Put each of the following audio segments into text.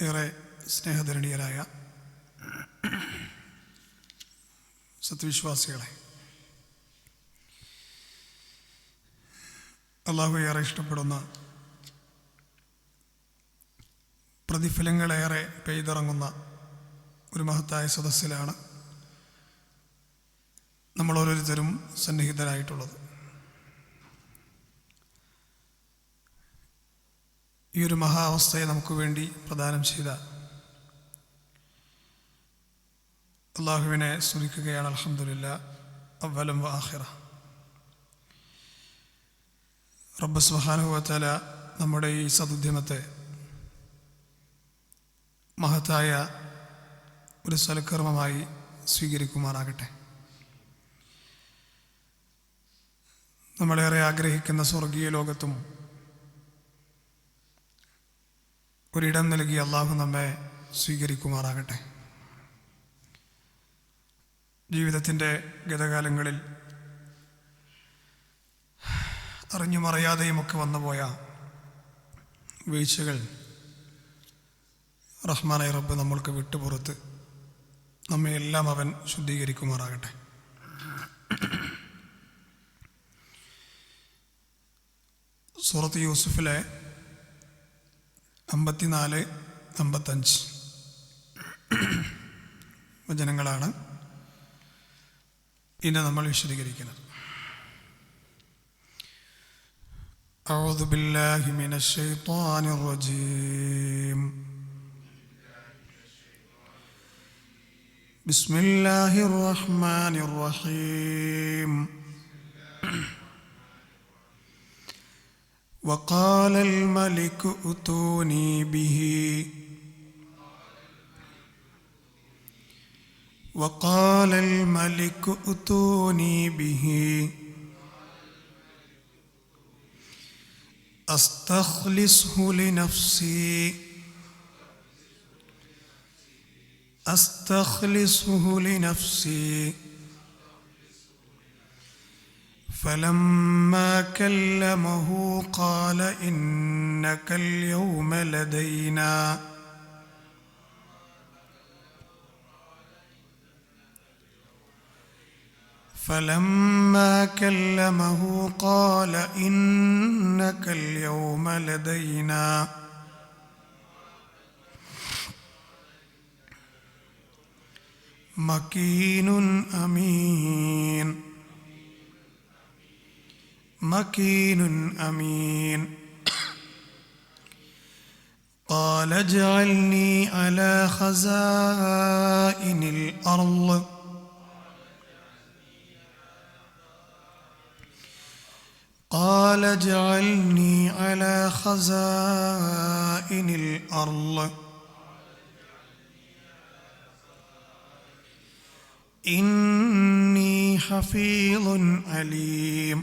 ഏറെ സ്നേഹധരണീയരായ സത്യവിശ്വാസികളെ, അള്ളാഹു ഏറെ ഇഷ്ടപ്പെടുന്ന പ്രതിഫലങ്ങളേറെ പെയ്തിറങ്ങുന്ന ഒരു മഹത്തായ സദസ്സിലാണ് നമ്മൾ ഓരോരുത്തരും സന്നിഹിതരായിട്ടുള്ളത്. ഈ ഒരു മഹാവസ്ഥയെ നമുക്ക് വേണ്ടി പ്രദാനം ചെയ്ത അള്ളാഹുവിനെ സ്തുതിക്കുകയാണ്. അൽഹംദുലില്ലാഹ് അവ്വലം വ ആഖിറ. റബ്ബ് സുബ്ഹാനഹു വ തആല നമ്മുടെ ഈ സദുദ്യമത്തെ മഹത്തായ ഒരു സൽക്കർമ്മമായി സ്വീകരിക്കുമാറാകട്ടെ. നമ്മളേറെ ആഗ്രഹിക്കുന്ന സ്വർഗീയ ലോകത്തും ഒരിടം നൽകി അള്ളാഹു നമ്മെ സ്വീകരിക്കുമാറാകട്ടെ. ജീവിതത്തിൻ്റെ ഗതകാലങ്ങളിൽ അറിഞ്ഞും അറിയാതെയുമൊക്കെ വന്നുപോയ വീഴ്ചകൾ റഹ്മാനായ റബ്ബ് നമ്മൾക്ക് വിട്ടുപുറത്ത് നമ്മയെല്ലാം അവൻ ശുദ്ധീകരിക്കുമാറാകട്ടെ. സൂറത്ത് യൂസുഫിലെ 54-55 വചനങ്ങളാണ് ഇന്ന് നമ്മൾ വിശദീകരിക്കുന്നത്. അഊദു ബില്ലാഹി മിനശ് ശൈത്വാനിർ റജീം. ബിസ്മില്ലാഹിർ റഹ്മാനിർ റഹീം. وقال الملك ائتوني به وقال الملك ائتوني به أستخلصه لنفسي فلما كلمه قال إنك اليوم لدينا مكين أمين قال اجعلني على خزائن الأرض إني حفيظ عليم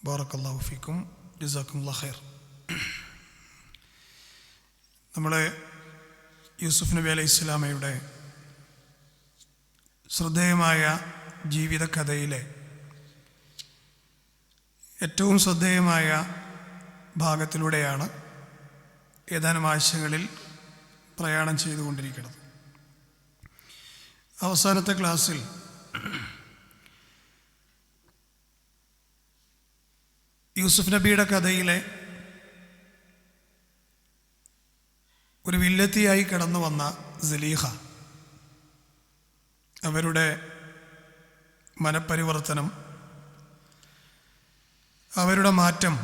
ബാറക്കല്ലാഹു ഫീക്കും. ജസാക്കുമുല്ലാഹ് ഖൈർ. നമ്മളെ യൂസുഫ് നബി അലൈഹി ഇസ്ലാമയുടെ ശ്രദ്ധേയമായ ജീവിത കഥയിലെ ഏറ്റവും ശ്രദ്ധേയമായ ഭാഗത്തിലൂടെയാണ് ഏതാനും ആഴ്ചകളിൽ പ്രയാണം ചെയ്തുകൊണ്ടിരിക്കുന്നത്. അവസാനത്തെ ക്ലാസ്സിൽ യൂസുഫ് നബിയുടെ കഥയിലെ ഒരു വില്ലത്തിയായി കടന്നു വന്ന സലീഹ, അവരുടെ മനപരിവർത്തനം, അവരുടെ മാറ്റം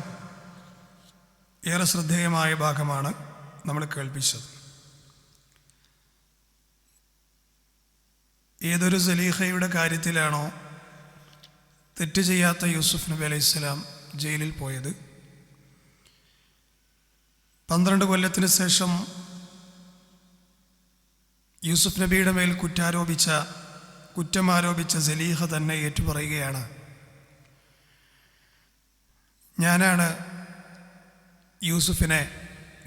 ഏറെ ശ്രദ്ധേയമായ ഭാഗമാണ് നമ്മൾ കേൾപ്പിച്ചത്. ഏതൊരു സലീഹയുടെ കാര്യത്തിലാണോ തെറ്റ് ചെയ്യാത്ത യൂസുഫ് നബി അലൈഹി സ്വലാം ജയിലിൽ പോയത്, 12 കൊല്ലത്തിന് ശേഷം യൂസുഫ് നബിയുടെ മേൽ കുറ്റമാരോപിച്ച സലീഹ തന്നെ ഏറ്റുപറയുകയാണ്, ഞാനാണ് യൂസുഫിനെ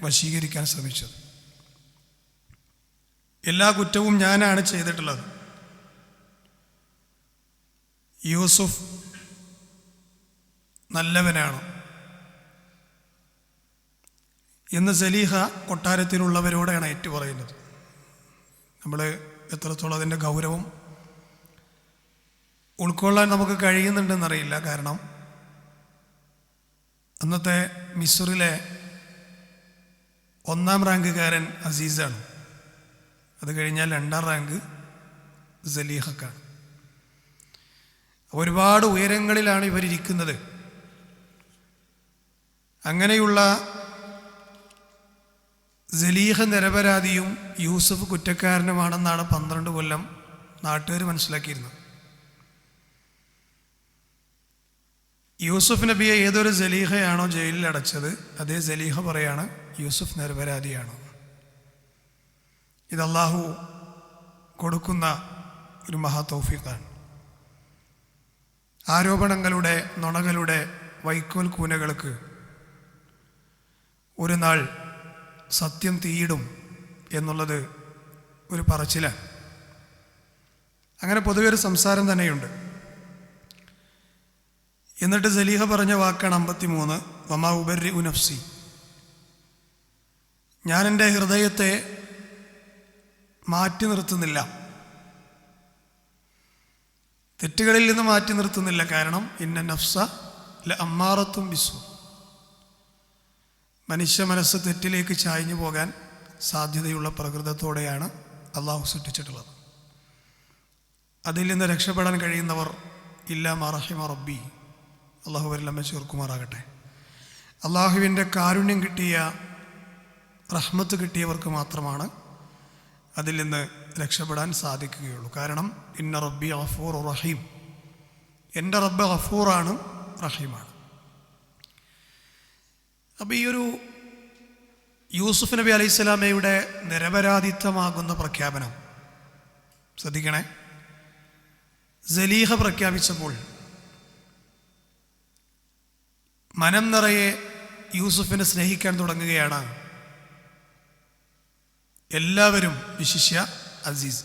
വശീകരിക്കാൻ ശ്രമിച്ചത്, എല്ലാ കുറ്റവും ഞാനാണ് ചെയ്തിട്ടുള്ളത്, യൂസുഫ് നല്ലവനാണ് എന്ന് സലീഹ കൊട്ടാരത്തിലുള്ളവരോടാണ് ഏറ്റു പറയുന്നത്. നമ്മൾ എത്രത്തോളം അതിൻ്റെ ഗൗരവം ഉൾക്കൊള്ളാൻ നമുക്ക് കഴിയുന്നുണ്ടെന്നറിയില്ല. കാരണം അന്നത്തെ മിസ്റിലെ 1ാം റാങ്കുകാരൻ അസീസാണ്. അത് കഴിഞ്ഞാൽ 2ാം റാങ്ക് സലീഹക്കാണ്. ഒരുപാട് ഉയരങ്ങളിലാണ് ഇവരിയ്ക്കുന്നത്. അങ്ങനെയുള്ള സലീഹ നിരപരാധിയും യൂസുഫ് കുറ്റക്കാരനുമാണെന്നാണ് 12 കൊല്ലം നാട്ടുകാർ മനസ്സിലാക്കിയിരുന്നത്. യൂസുഫ് നബിയെ ഏതൊരു സലീഹയാണോ ജയിലിൽ അടച്ചത്, അതേ സലീഹ പറയാണ് യൂസുഫ് നിരപരാധിയാണ്. ഇത് അള്ളാഹു കൊടുക്കുന്ന ഒരു മഹാ തൗഫീഖാണ്. ആരോപണങ്ങളുടെ, നുണകളുടെ വൈക്കോൽ കൂനകൾക്ക് ഒരു നാൾ സത്യം തീയിടും എന്നുള്ളത് ഒരു പറച്ചിലാണ്. അങ്ങനെ പൊതുവെ ഒരു സംസാരം തന്നെയുണ്ട്. എന്നിട്ട് സലീഹ പറഞ്ഞ വാക്കാണ് 53, വമാ ഉബർരിഉ നഫ്സി. ഞാൻ എൻ്റെ ഹൃദയത്തെ മാറ്റി നിർത്തുന്നില്ല, തെറ്റുകളിൽ നിന്ന് മാറ്റി നിർത്തുന്നില്ല. കാരണം ഇന്ന നഫ്സ ലഅമ്മാറത്തും ബിസ്സൂ. മനുഷ്യ മനസ്സ് തെറ്റിലേക്ക് ചായ്ഞ്ഞു പോകാൻ സാധ്യതയുള്ള പ്രകൃതത്തോടെയാണ് അള്ളാഹു സൃഷ്ടിച്ചിട്ടുള്ളത്. അതിൽ നിന്ന് രക്ഷപ്പെടാൻ കഴിയുന്നവർ ഇല്ലാ മാ റഹിമ റബ്ബി, അള്ളാഹു വരെല്ലാം ചേർക്കുമാറാകട്ടെ. അള്ളാഹുവിൻ്റെ കാരുണ്യം കിട്ടിയ, റഹ്മത്ത് കിട്ടിയവർക്ക് മാത്രമാണ് അതിൽ നിന്ന് രക്ഷപ്പെടാൻ സാധിക്കുകയുള്ളൂ. കാരണം ഇന്ന റബ്ബി ഗഫൂർ റഹീം, എൻ്റെ റബ്ബ് ഗഫൂറാണ്, റഹീമാണ്. അപ്പോൾ ഈ ഒരു യൂസുഫ് നബി അലൈഹി സ്വലാമയുടെ നിരപരാധിത്വമാകുന്ന പ്രഖ്യാപനം ശ്രദ്ധിക്കണേ. സലീഹ പ്രഖ്യാപിച്ചപ്പോൾ മനം നിറയെ യൂസുഫിനെ സ്നേഹിക്കാൻ തുടങ്ങുകയാണ് എല്ലാവരും, വിശിഷ്യ അസീസ്.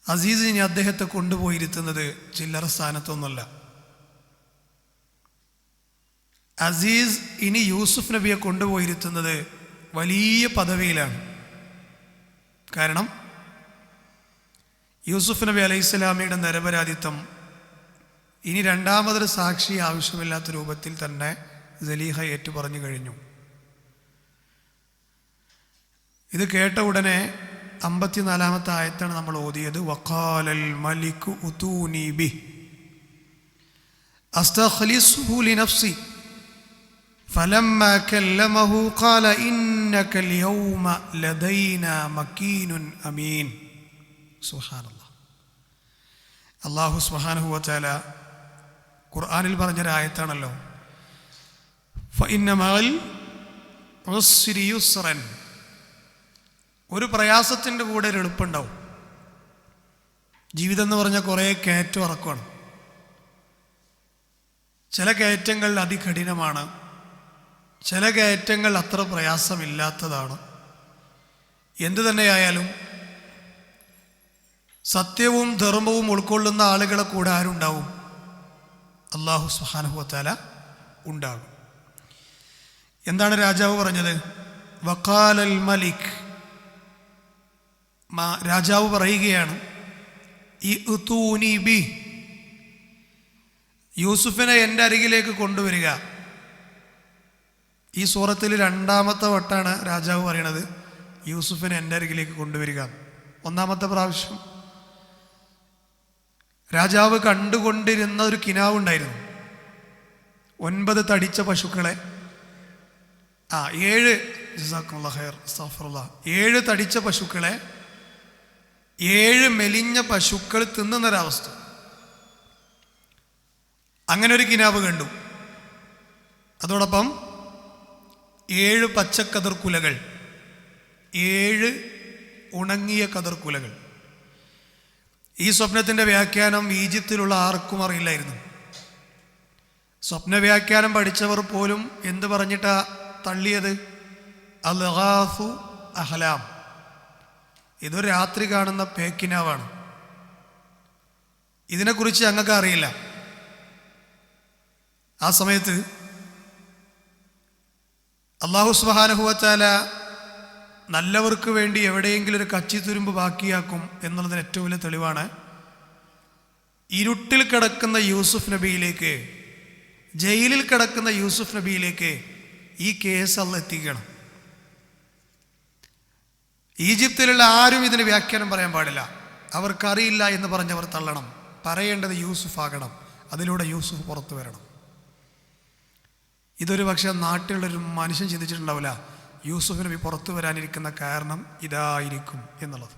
അസീസ് ഇനി അദ്ദേഹത്തെ കൊണ്ടുപോയിരുത്തുന്നത് ചില്ലറ സ്ഥാനത്തൊന്നുമല്ല. അസീസ് ഇനി യൂസുഫ് നബിയെ കൊണ്ടുപോയിരുത്തുന്നത് വലിയ പദവിയിലാണ്. കാരണം യൂസുഫ് നബി അലൈഹി സ്വലാമയുടെ നിരപരാധിത്വം ഇനി രണ്ടാമതൊരു സാക്ഷി ആവശ്യമില്ലാത്ത രൂപത്തിൽ തന്നെ സലീഹ ഏറ്റു പറഞ്ഞു കഴിഞ്ഞു. ഇത് കേട്ട ഉടനെ 54-ാമത്തെ ആയത്താണ് നമ്മൾ ഓതിയത്. വഖാലൽ മലികു ഉതൂനി ബി അസ്തഖ്ലിസുഹു ലിനഫ്സി ഫലമ്മാ കല്ലമഹു ഖാല ഇന്നകൽ യൗമ ലദൈനാ മക്കീനുൻ അമീൻ. സുബ്ഹാനല്ലാഹ്. അല്ലാഹു സുബ്ഹാനഹു വ തആല ഖുർആനിൽ പറഞ്ഞൊരായത്താണല്ലോ, ഫഇന്ന മഅൽ ഉസ്രി യുസ്റൻ. ഒരു പ്രയാസത്തിൻ്റെ കൂടെ ഒരു എളുപ്പമുണ്ടാവും. ജീവിതം എന്ന് പറഞ്ഞാൽ കുറേ കയറ്റം ഇറക്കമാണ്. ചില കയറ്റങ്ങൾ അതികഠിനമാണ്, ചില കയറ്റങ്ങൾ അത്ര പ്രയാസമില്ലാത്തതാണ്. എന്തു തന്നെയായാലും സത്യവും ധർമ്മവും ഉൾക്കൊള്ളുന്ന ആളുകളെ കൂടെ ആരുണ്ടാവും? അല്ലാഹു സുബ്ഹാനഹു വ തആല ഉണ്ടാകും. എന്താണ് രാജാവ് പറഞ്ഞത്? വഖാലൽ മലിക്, രാജാവ് പറയുകയാണ്, ഇഅ്തൂനി ബി, യൂസുഫിനെ എൻ്റെ അരികിലേക്ക് കൊണ്ടുവരിക. ഈ സൂറത്തിൽ 2ാമത്തെ വട്ടാണ് രാജാവ് പറയണത് യൂസുഫിനെ എൻ്റെ അരികിലേക്ക് കൊണ്ടുവരിക. 1ാമത്തെ പ്രാവശ്യം രാജാവ് കണ്ടുകൊണ്ടിരുന്ന ഒരു കിനാവുണ്ടായിരുന്നു. 9 തടിച്ച പശുക്കളെ, 7 തടിച്ച പശുക്കളെ 7 മെലിഞ്ഞ പശുക്കൾ തിന്നുന്നൊരവസ്ഥ. അങ്ങനെ ഒരു കിനാവ് കണ്ടു. അതോടൊപ്പം 7 പച്ചക്കതിർക്കുലകൾ, 7 ഉണങ്ങിയ കതിർക്കുലകൾ. ഈ സ്വപ്നത്തിൻ്റെ വ്യാഖ്യാനം ഈജിപ്തിലുള്ള ആർക്കും അറിയില്ലായിരുന്നു. സ്വപ്ന വ്യാഖ്യാനം പഠിച്ചവർ പോലും എന്ത് പറഞ്ഞിട്ടാ തള്ളിയത്? അൽഗാസു അഹ്ലാം, ഇതൊരു രാത്രി കാണുന്ന പേക്കിനാവാണ്. ഇതിനെക്കുറിച്ച് ഞങ്ങൾക്ക് അറിയില്ല. ആ സമയത്ത് അല്ലാഹു സുബ്ഹാനഹു വ തആല നല്ലവർക്ക് വേണ്ടി എവിടെയെങ്കിലും ഒരു കച്ചിത്തുരുമ്പ് ബാക്കിയാക്കും എന്നുള്ളതിന് ഏറ്റവും വലിയ തെളിവാണ് ഇരുട്ടിൽ കിടക്കുന്ന യൂസുഫ് നബിയിലേക്ക്, ജയിലിൽ കിടക്കുന്ന യൂസുഫ് നബിയിലേക്ക് ഈ കേസ് അള്ളാഹ് എത്തിക്കണം. ഈജിപ്തിലുള്ള ആരും ഇതിന് വ്യാഖ്യാനം പറയാൻ പാടില്ല. അവർക്കറിയില്ല എന്ന് പറഞ്ഞവർ തള്ളണം. പറയേണ്ടത് യൂസുഫ് ആകണം. അതിലൂടെ യൂസുഫ് പുറത്തു വരണം. ഇതൊരു പക്ഷേ നാട്ടിലുള്ളൊരു മനുഷ്യൻ ചിന്തിച്ചിട്ടുണ്ടാവില്ല യൂസുഫ് നബി പുറത്തു വരാനിരിക്കുന്ന കാരണം ഇതായിരിക്കും എന്നുള്ളത്.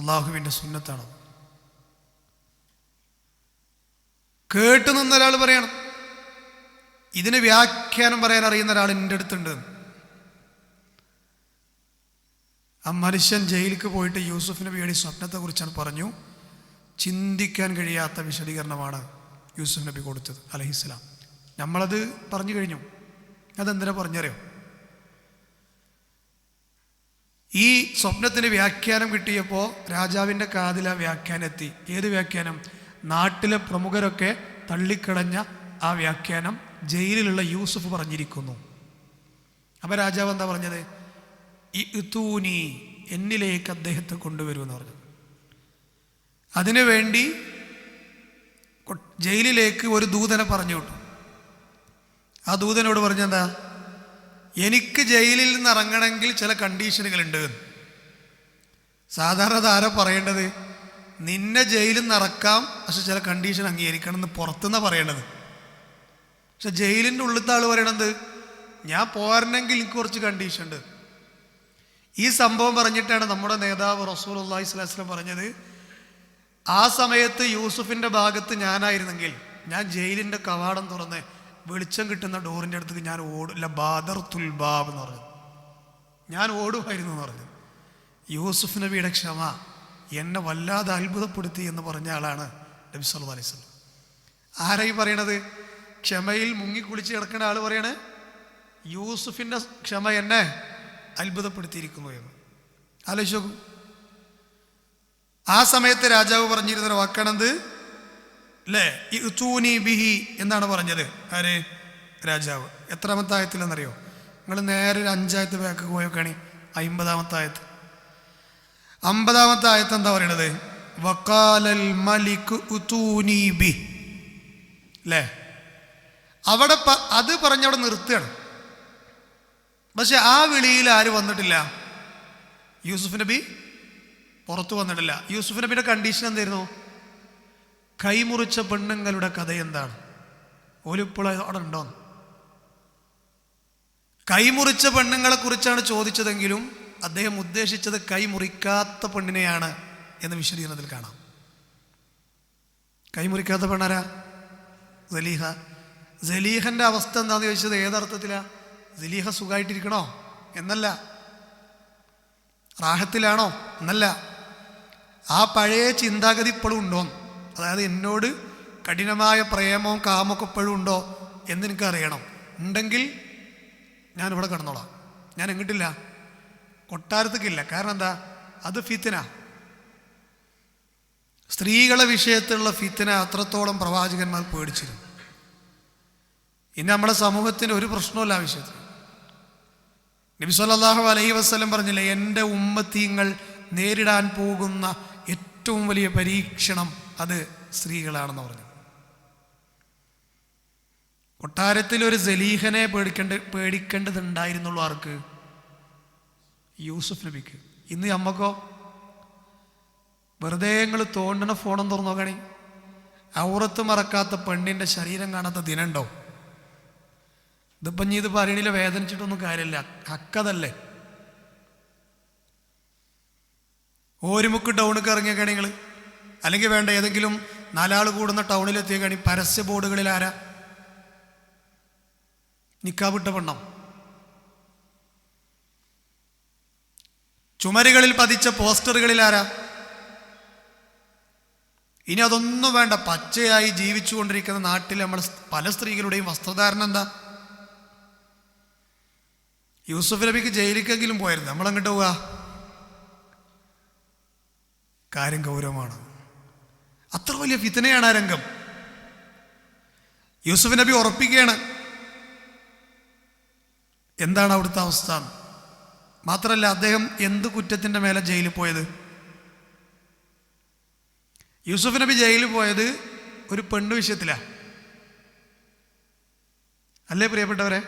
അള്ളാഹുവിൻ്റെ സുന്നത്താണ്. കേട്ടു നിന്ന ഒരാൾ പറയണം, ഇതിന് വ്യാഖ്യാനം പറയാൻ അറിയുന്ന ഒരാൾ എൻ്റെ അടുത്തുണ്ട്. ആ മനുഷ്യൻ ജയിലിലേക്ക് പോയിട്ട് യൂസുഫ് നബിയുടെ സ്വപ്നത്തെക്കുറിച്ചാണ് പറഞ്ഞു. ചിന്തിക്കാൻ കഴിയാത്ത വിശദീകരണമാണ് യൂസുഫ് നബി കൊടുത്തത് അലൈഹിസ്സലാം. നമ്മളത് പറഞ്ഞു കഴിഞ്ഞു. അതെന്തിനാ പറഞ്ഞറിയോ? ഈ സ്വപ്നത്തിന് വ്യാഖ്യാനം കിട്ടിയപ്പോൾ രാജാവിൻ്റെ കാതിൽ ആ വ്യാഖ്യാനം എത്തി. ഏത് വ്യാഖ്യാനം? നാട്ടിലെ പ്രമുഖരൊക്കെ തള്ളിക്കളഞ്ഞ ആ വ്യാഖ്യാനം ജയിലിലുള്ള യൂസുഫ് പറഞ്ഞിരിക്കുന്നു. അപ്പം രാജാവ് എന്താ പറഞ്ഞത്? ഇഅ്തൂനി, എന്നിലേക്ക് അദ്ദേഹത്തെ കൊണ്ടുവരുമെന്ന് പറഞ്ഞു. അതിനുവേണ്ടി ജയിലിലേക്ക് ഒരു ദൂതനെ പറഞ്ഞു വിട്ടു. ആ ദൂതനോട് പറഞ്ഞെന്താ? എനിക്ക് ജയിലിൽ നിന്ന് ഇറങ്ങണമെങ്കിൽ ചില കണ്ടീഷനുകളുണ്ട്. സാധാരണ ആരാ പറയേണ്ടത്? നിന്നെ ജയിലിൽ നിന്ന് ഇറക്കാം, പക്ഷെ ചില കണ്ടീഷൻ അംഗീകരിക്കണം എന്ന് പുറത്തുനിന്നാണ് പറയേണ്ടത്. പക്ഷെ ജയിലിൻ്റെ ഉള്ളിലത്തെ ആൾ പറയണത് ഞാൻ പോരണമെങ്കിൽ എനിക്ക് കുറച്ച് കണ്ടീഷൻ ഉണ്ട്. ഈ സംഭവം പറഞ്ഞിട്ടാണ് നമ്മുടെ നേതാവ് റസൂലുള്ളാഹി സ്വല്ലല്ലാഹു അലൈഹി വസല്ലം പറഞ്ഞത്, ആ സമയത്ത് യൂസുഫിൻ്റെ ഭാഗത്ത് ഞാനായിരുന്നെങ്കിൽ ഞാൻ ജയിലിൻ്റെ കവാടം തുറന്ന് വെളിച്ചം കിട്ടുന്ന ഡോറിൻ്റെ അടുത്തേക്ക് ഞാൻ ഓടില്ല. ബാദർത്തുൽ ബാബ് എന്ന് പറഞ്ഞു, ഞാൻ ഓടുമായിരുന്നു എന്ന് പറഞ്ഞു. യൂസുഫ് നബിയുടെ ക്ഷമ എന്നെ വല്ലാതെ അത്ഭുതപ്പെടുത്തി എന്ന് പറഞ്ഞ ആളാണ് നബി സല്ലല്ലാഹു അലൈഹി വസല്ലം. ആരായി പറയണത്? ക്ഷമയിൽ മുങ്ങിക്കുളിച്ച് കിടക്കുന്ന ആൾ പറയണേ യൂസുഫിൻ്റെ ക്ഷമ എന്നെ അത്ഭുതപ്പെടുത്തിയിരിക്കുന്നു എന്ന്. ആലോചിച്ച് നോക്കൂ. ആ സമയത്ത് രാജാവ് പറഞ്ഞിരുന്ന വാക്കാണത് അല്ലേ? ഇഅ്തൂനി ബിഹി എന്നാണ് പറഞ്ഞത്. ആര്? രാജാവ്. എത്രാമത്തെ ആയത്തിലെന്നറിയോ? നിങ്ങൾ നേരെ ഒരു 5 ആയത്ത് ബാക്ക് പോയൊക്കെയാണ് 50-ാമത്തെ ആയത്ത്. 50-ാമത്തെ ആയത്ത് എന്താ പറയണത്? വഖാലൽ മലിക് ഉതൂനി ബി, അല്ലേ? അവിടെ അത് പറഞ്ഞവിടെ നിർത്തുകയാണ്. പക്ഷെ ആ വിളിയിൽ ആര് വന്നിട്ടില്ല? യൂസുഫ് നബി പുറത്തു വന്നിട്ടില്ല. യൂസുഫ് നബിയുടെ കണ്ടീഷൻ എന്തായിരുന്നു? കൈമുറിച്ച പെണ്ണുങ്ങളുടെ കഥ എന്താണ്? ഓലിപ്പോൾ അവിടെ ഉണ്ടോ? കൈമുറിച്ച പെണ്ണുങ്ങളെ കുറിച്ചാണ് ചോദിച്ചതെങ്കിലും അദ്ദേഹം ഉദ്ദേശിച്ചത് കൈമുറിക്കാത്ത പെണ്ണിനെയാണ് എന്ന് വിശദീകരണത്തിൽ കാണാം. കൈമുറിക്കാത്ത പെണ്ണാരാ? സലീഹ. സലീഹന്റെ അവസ്ഥ എന്താന്ന് ചോദിച്ചത് ഏതർത്ഥത്തിലാ? സലീഹ സുഖമായിട്ടിരിക്കണോ എന്നല്ല, റാഹത്തിലാണോ എന്നല്ല, ആ പഴയ ചിന്താഗതി ഇപ്പോഴും ഉണ്ടോ, അതായത് എന്നോട് കഠിനമായ പ്രേമവും കാമൊക്കെ ഇപ്പോഴും ഉണ്ടോ എന്ന് എനിക്കറിയണം. ഉണ്ടെങ്കിൽ ഞാനിവിടെ കിടന്നോളാം. ഞാൻ എങ്ങിട്ടില്ല, കൊട്ടാരത്തേക്കില്ല. കാരണം എന്താ? അത് ഫിത്ന. സ്ത്രീകളെ വിഷയത്തിലുള്ള ഫിത്ന അത്രത്തോളം പ്രവാചകന്മാർ പേടിച്ചിരുന്നു. ഇനി നമ്മുടെ സമൂഹത്തിന് ഒരു പ്രശ്നമല്ല ആ വിഷയത്തിൽ. നബി സല്ലല്ലാഹു അലൈഹി വസല്ലം പറഞ്ഞില്ലേ, എൻ്റെ ഉമ്മത്തീങ്ങൾ നേരിടാൻ പോകുന്ന ഏറ്റവും വലിയ പരീക്ഷണം അത് സ്ത്രീകളാണെന്ന് പറഞ്ഞു. കൊട്ടാരത്തിൽ ഒരു സലീഹനെ പേടിക്കേണ്ടതുണ്ടായിരുന്നുള്ളൂ. ആർക്ക്? യൂസുഫ് നബിക്ക്. ഇന്ന് നമ്മക്കോ? വെറുതെ നിങ്ങൾ തോണ്ടണ ഫോണും തുറന്നു നോക്കണേ, ഔറത്ത് മറക്കാത്ത പെണ്ണിൻ്റെ ശരീരം കാണാത്ത ദിനമുണ്ടോ? ഇതിപ്പം ഇത് പറയണില്ല, വേദനിച്ചിട്ടൊന്നും കാര്യമില്ല, ഹക്കതല്ലേ. ഓരിമുക്ക് ടൗണിലേക്ക് ഇറങ്ങിയേക്കാണ് നിങ്ങൾ, അല്ലെങ്കിൽ വേണ്ട ഏതെങ്കിലും 4 ആൾ കൂടുന്ന ടൗണിലെത്തിയേക്കാണ് പരസ്യ ബോർഡുകളിൽ ആരാ? നിക്കാബിട്ട പെണ്ണം. ചുമരുകളിൽ പതിച്ച പോസ്റ്ററുകളിൽ ആരാ? ഇനി അതൊന്നും വേണ്ട, പച്ചയായി ജീവിച്ചു കൊണ്ടിരിക്കുന്ന നാട്ടിൽ നമ്മൾ പല സ്ത്രീകളുടെയും വസ്ത്രധാരണം എന്താ? യൂസുഫ് നബിക്ക് ജയിലിക്കെങ്കിലും പോയിരുന്നു, നമ്മളങ്ങോട്ട് പോവുക. കാര്യം ഗൗരവമാണ്. അത്ര വലിയ ഫിത്നയാണ് ആ രംഗം. യൂസുഫ് നബി ഉറപ്പിക്കുകയാണ് എന്താണ് അവിടുത്തെ അവസ്ഥ. മാത്രമല്ല, അദ്ദേഹം എന്ത് കുറ്റത്തിൻ്റെ മേലെ ജയിലിൽ പോയത്? യൂസുഫ് നബി ജയിലിൽ പോയത് ഒരു പെണ്ണ് വിഷയത്തിലാണ്, അല്ലേ പ്രിയപ്പെട്ടവരെ?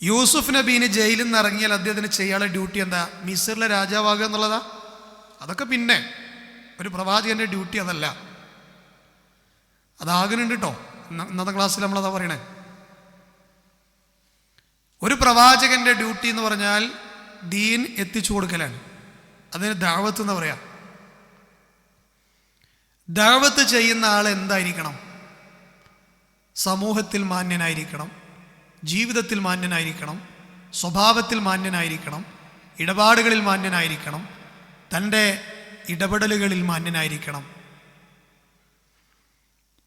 യൂസുഫ് നബീന് ജയിലിൽ നിന്ന് ഇറങ്ങിയാൽ അദ്ദേഹത്തിന് ചെയ്യാനുള്ള ഡ്യൂട്ടി എന്താ? മിസ്റിലെ രാജാവാകുക എന്നുള്ളതാ? അതൊക്കെ പിന്നെ ഒരു പ്രവാചകന്റെ ഡ്യൂട്ടി അതല്ല. അതാകുന്നുണ്ട് കേട്ടോ. ഇന്നത്തെ ക്ലാസ്സിൽ നമ്മളതാ പറയണേ. ഒരു പ്രവാചകന്റെ ഡ്യൂട്ടി എന്ന് പറഞ്ഞാൽ ദീൻ എത്തിച്ചു കൊടുക്കലാണ്. അതിന് ദഅവത്ത് എന്ന് പറയാം. ദഅവത്ത് ചെയ്യുന്ന ആൾ എന്തായിരിക്കണം? സമൂഹത്തിൽ മാന്യനായിരിക്കണം, ജീവിതത്തിൽ മാന്യനായിരിക്കണം, സ്വഭാവത്തിൽ മാന്യനായിരിക്കണം, ഇടപാടുകളിൽ മാന്യനായിരിക്കണം, തൻ്റെ ഇടപെടലുകളിൽ മാന്യനായിരിക്കണം.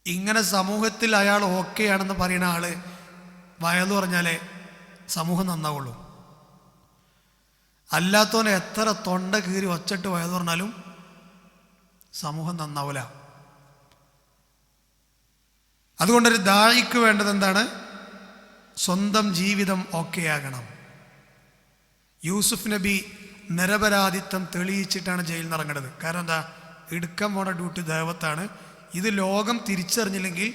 ഇങ്ങനെ സമൂഹത്തിൽ അയാൾ ഓക്കെ ആണെന്ന് പറയുന്ന ആള് വയലു പറഞ്ഞാലേ സമൂഹം നന്നാവുള്ളൂ. അല്ലാത്തവനെ എത്ര തൊണ്ട കീറി ഒച്ചിട്ട് വയലു പറഞ്ഞാലും സമൂഹം നന്നാവില്ല. അതുകൊണ്ടൊരു ദായിക്ക് വേണ്ടത് എന്താണ്? സ്വന്തം ജീവിതം ഓക്കെ ആകണം. യൂസുഫ് നബി നിരപരാധിത്വം തെളിയിച്ചിട്ടാണ് ജയിലിൽ നിന്ന് ഇറങ്ങേണ്ടത്. കാരണം എന്താ? എടുക്കാൻ പോണ ഡ്യൂട്ടി ദൈവത്താണ്. ഇത് ലോകം തിരിച്ചറിഞ്ഞില്ലെങ്കിൽ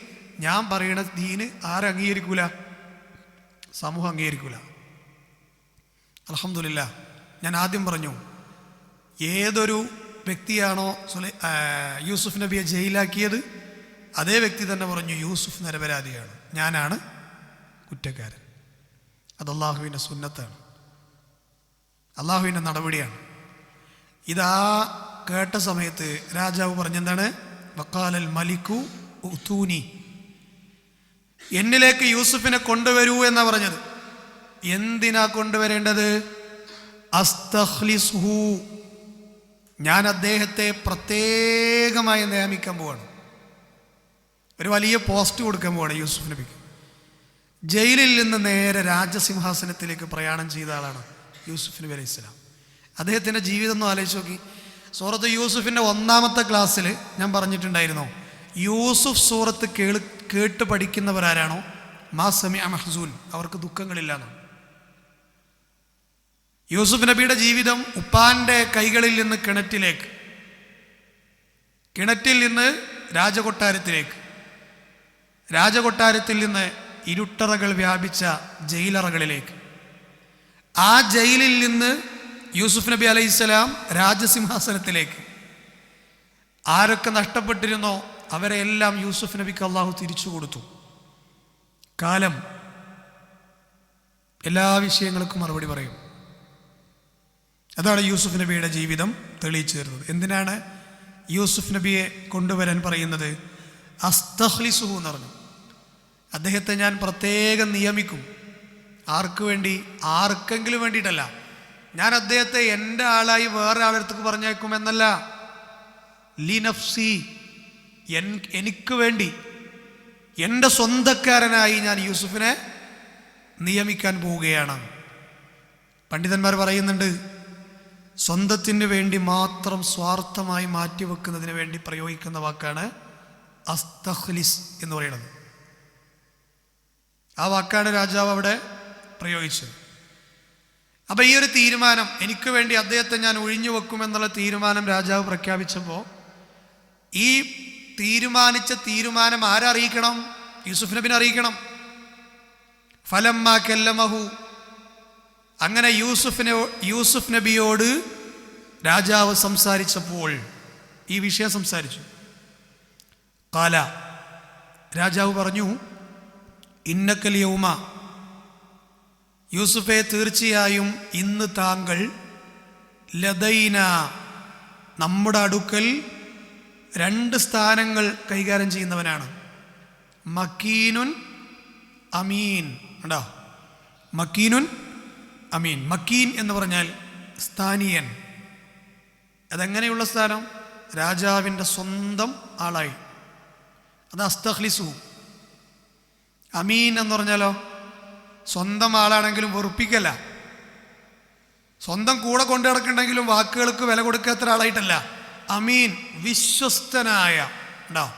ഞാൻ പറയണ ദീന് ആരംഗീകരിക്കൂല? സമൂഹം അംഗീകരിക്കൂല. അൽഹംദുലില്ലാ, ഞാൻ ആദ്യം പറഞ്ഞു, ഏതൊരു വ്യക്തിയാണോ യൂസുഫ് നബിയെ ജയിലാക്കിയത്, അതേ വ്യക്തി തന്നെ പറഞ്ഞു യൂസുഫ് നിരപരാധിയാണ്, ഞാനാണ് കുറ്റക്കാരൻ. അത് അള്ളാഹുവിൻ്റെ സുന്നത്താണ്, അള്ളാഹുവിൻ്റെ നടപടിയാണ്. ഇതാ കേട്ട സമയത്ത് രാജാവ് പറഞ്ഞെന്താണ്? വഖാലൽ മലിക്കു ഉതൂനി, എന്നിലേക്ക് യൂസുഫിനെ കൊണ്ടുവരൂ എന്നാ പറഞ്ഞത്. എന്തിനാ കൊണ്ടുവരേണ്ടത്? അസ്തഖ്ലിസുഹു, ഞാൻ അദ്ദേഹത്തെ പ്രത്യേകമായി നിയമിക്കാൻ പോവാണ്. ഒരു വലിയ പോസ്റ്റ് കൊടുക്കാൻ പോവാണ് യൂസുഫ് നബിക്ക്. ജയിലിൽ നിന്ന് നേരെ രാജസിംഹാസനത്തിലേക്ക് പ്രയാണം ചെയ്ത ആളാണ് യൂസുഫ് നബി അലൈഹി സ്വലാം. അദ്ദേഹത്തിൻ്റെ ജീവിതം ഒന്ന് ആലോചിച്ച് നോക്കി. സൂറത്ത് യൂസുഫിൻ്റെ 1-ാമത്തെ ക്ലാസ്സിൽ ഞാൻ പറഞ്ഞിട്ടുണ്ടായിരുന്നു, യൂസുഫ് സൂറത്ത് കേട്ട് പഠിക്കുന്നവരാരാണോ മാ സമിഅ മഹ്സൂൻ, അവർക്ക് ദുഃഖങ്ങളില്ലാന്നാണ്. യൂസുഫ് നബിയുടെ ജീവിതം ഉപ്പാന്റെ കൈകളിൽ നിന്ന് കിണറ്റിലേക്ക്, കിണറ്റിൽ നിന്ന് രാജകൊട്ടാരത്തിലേക്ക്, രാജകൊട്ടാരത്തിൽ നിന്ന് ഇരുട്ടറകൾ വ്യാപിച്ച ജയിലറകളിലേക്ക്, ആ ജയിലിൽ നിന്ന് യൂസുഫ് നബി അലൈഹിസ്സലാം രാജസിംഹാസനത്തിലേക്ക്. ആരൊക്കെ നഷ്ടപ്പെട്ടിരുന്നോ അവരെ എല്ലാം യൂസുഫ് നബിക്ക് അള്ളാഹു തിരിച്ചു കൊടുത്തു. കാലം എല്ലാ വിഷയങ്ങൾക്കും മറുപടി പറയും. അതാണ് യൂസുഫ് നബിയുടെ ജീവിതം തെളിയിച്ചു തരുന്നത്. എന്തിനാണ് യൂസുഫ് നബിയെ കൊണ്ടുവരാൻ പറയുന്നത്? അസ്തഖ്ലിസുഹു എന്ന് പറഞ്ഞു. അദ്ദേഹത്തെ ഞാൻ പ്രത്യേകം നിയമിക്കും. ആർക്ക് വേണ്ടി? ആർക്കെങ്കിലും വേണ്ടിയിട്ടല്ല. ഞാൻ അദ്ദേഹത്തെ എൻ്റെ ആളായി വേറെ ആളടുത്തേക്ക് പറഞ്ഞേക്കും എന്നല്ല, ലിനഫ്സി, എനിക്ക് വേണ്ടി, എൻ്റെ സ്വന്തക്കാരനായി ഞാൻ യൂസുഫിനെ നിയമിക്കാൻ പോവുകയാണ്. പണ്ഡിതന്മാർ പറയുന്നുണ്ട്, സ്വന്തത്തിന് വേണ്ടി മാത്രം സ്വാർത്ഥമായി മാറ്റിവെക്കുന്നതിന് വേണ്ടി പ്രയോഗിക്കുന്ന വാക്കാണ് അസ്തഖ്ലിസ് എന്ന് പറയുന്നത്. ആ വാക്കാണ് രാജാവ് അവിടെ പ്രയോഗിച്ചത്. അപ്പം ഈ ഒരു തീരുമാനം, എനിക്ക് വേണ്ടി അദ്ദേഹത്തെ ഞാൻ ഒഴിഞ്ഞു വെക്കുമെന്നുള്ള തീരുമാനം രാജാവ് പ്രഖ്യാപിച്ചപ്പോൾ, ഈ തീരുമാനിച്ച തീരുമാനം ആരറിയിക്കണം? യൂസുഫ് നബിനെ അറിയിക്കണം. ഫലമ്മാ കല്ലമഹു, അങ്ങനെ യൂസുഫ് നബിയോട് രാജാവ് സംസാരിച്ചപ്പോൾ ഈ വിഷയം സംസാരിച്ചു. ഖാല, രാജാവ് പറഞ്ഞു, ഇന്നക്കൽ യൗമ, യൂസുഫെ തീർച്ചയായും ഇന്ന് താങ്കൾ, ലദൈന, നമ്മുടെ അടുക്കൽ 2 സ്ഥാനങ്ങൾ കൈകാര്യം ചെയ്യുന്നവനാണ്. മക്കീനുൻ അമീൻ. ഉണ്ടോ? മക്കീനുൻ അമീൻ. മക്കീൻ എന്ന് പറഞ്ഞാൽ സ്ഥാനീയൻ. അതെങ്ങനെയുള്ള സ്ഥാനം? രാജാവിൻ്റെ സ്വന്തം ആളായി. അത് അസ്തഖ്ലിസു. അമീൻ എന്ന് പറഞ്ഞാലോ സ്വന്തം ആളാണെങ്കിലും വെറുപ്പിക്കല്ല. സ്വന്തം കൂടെ കൊണ്ടു നടക്കണ്ടെങ്കിലും വാക്കുകൾക്ക് വില കൊടുക്കാത്ത ഒരാളായിട്ടല്ല. അമീൻ, വിശ്വസ്തനായ ഉണ്ടാവും.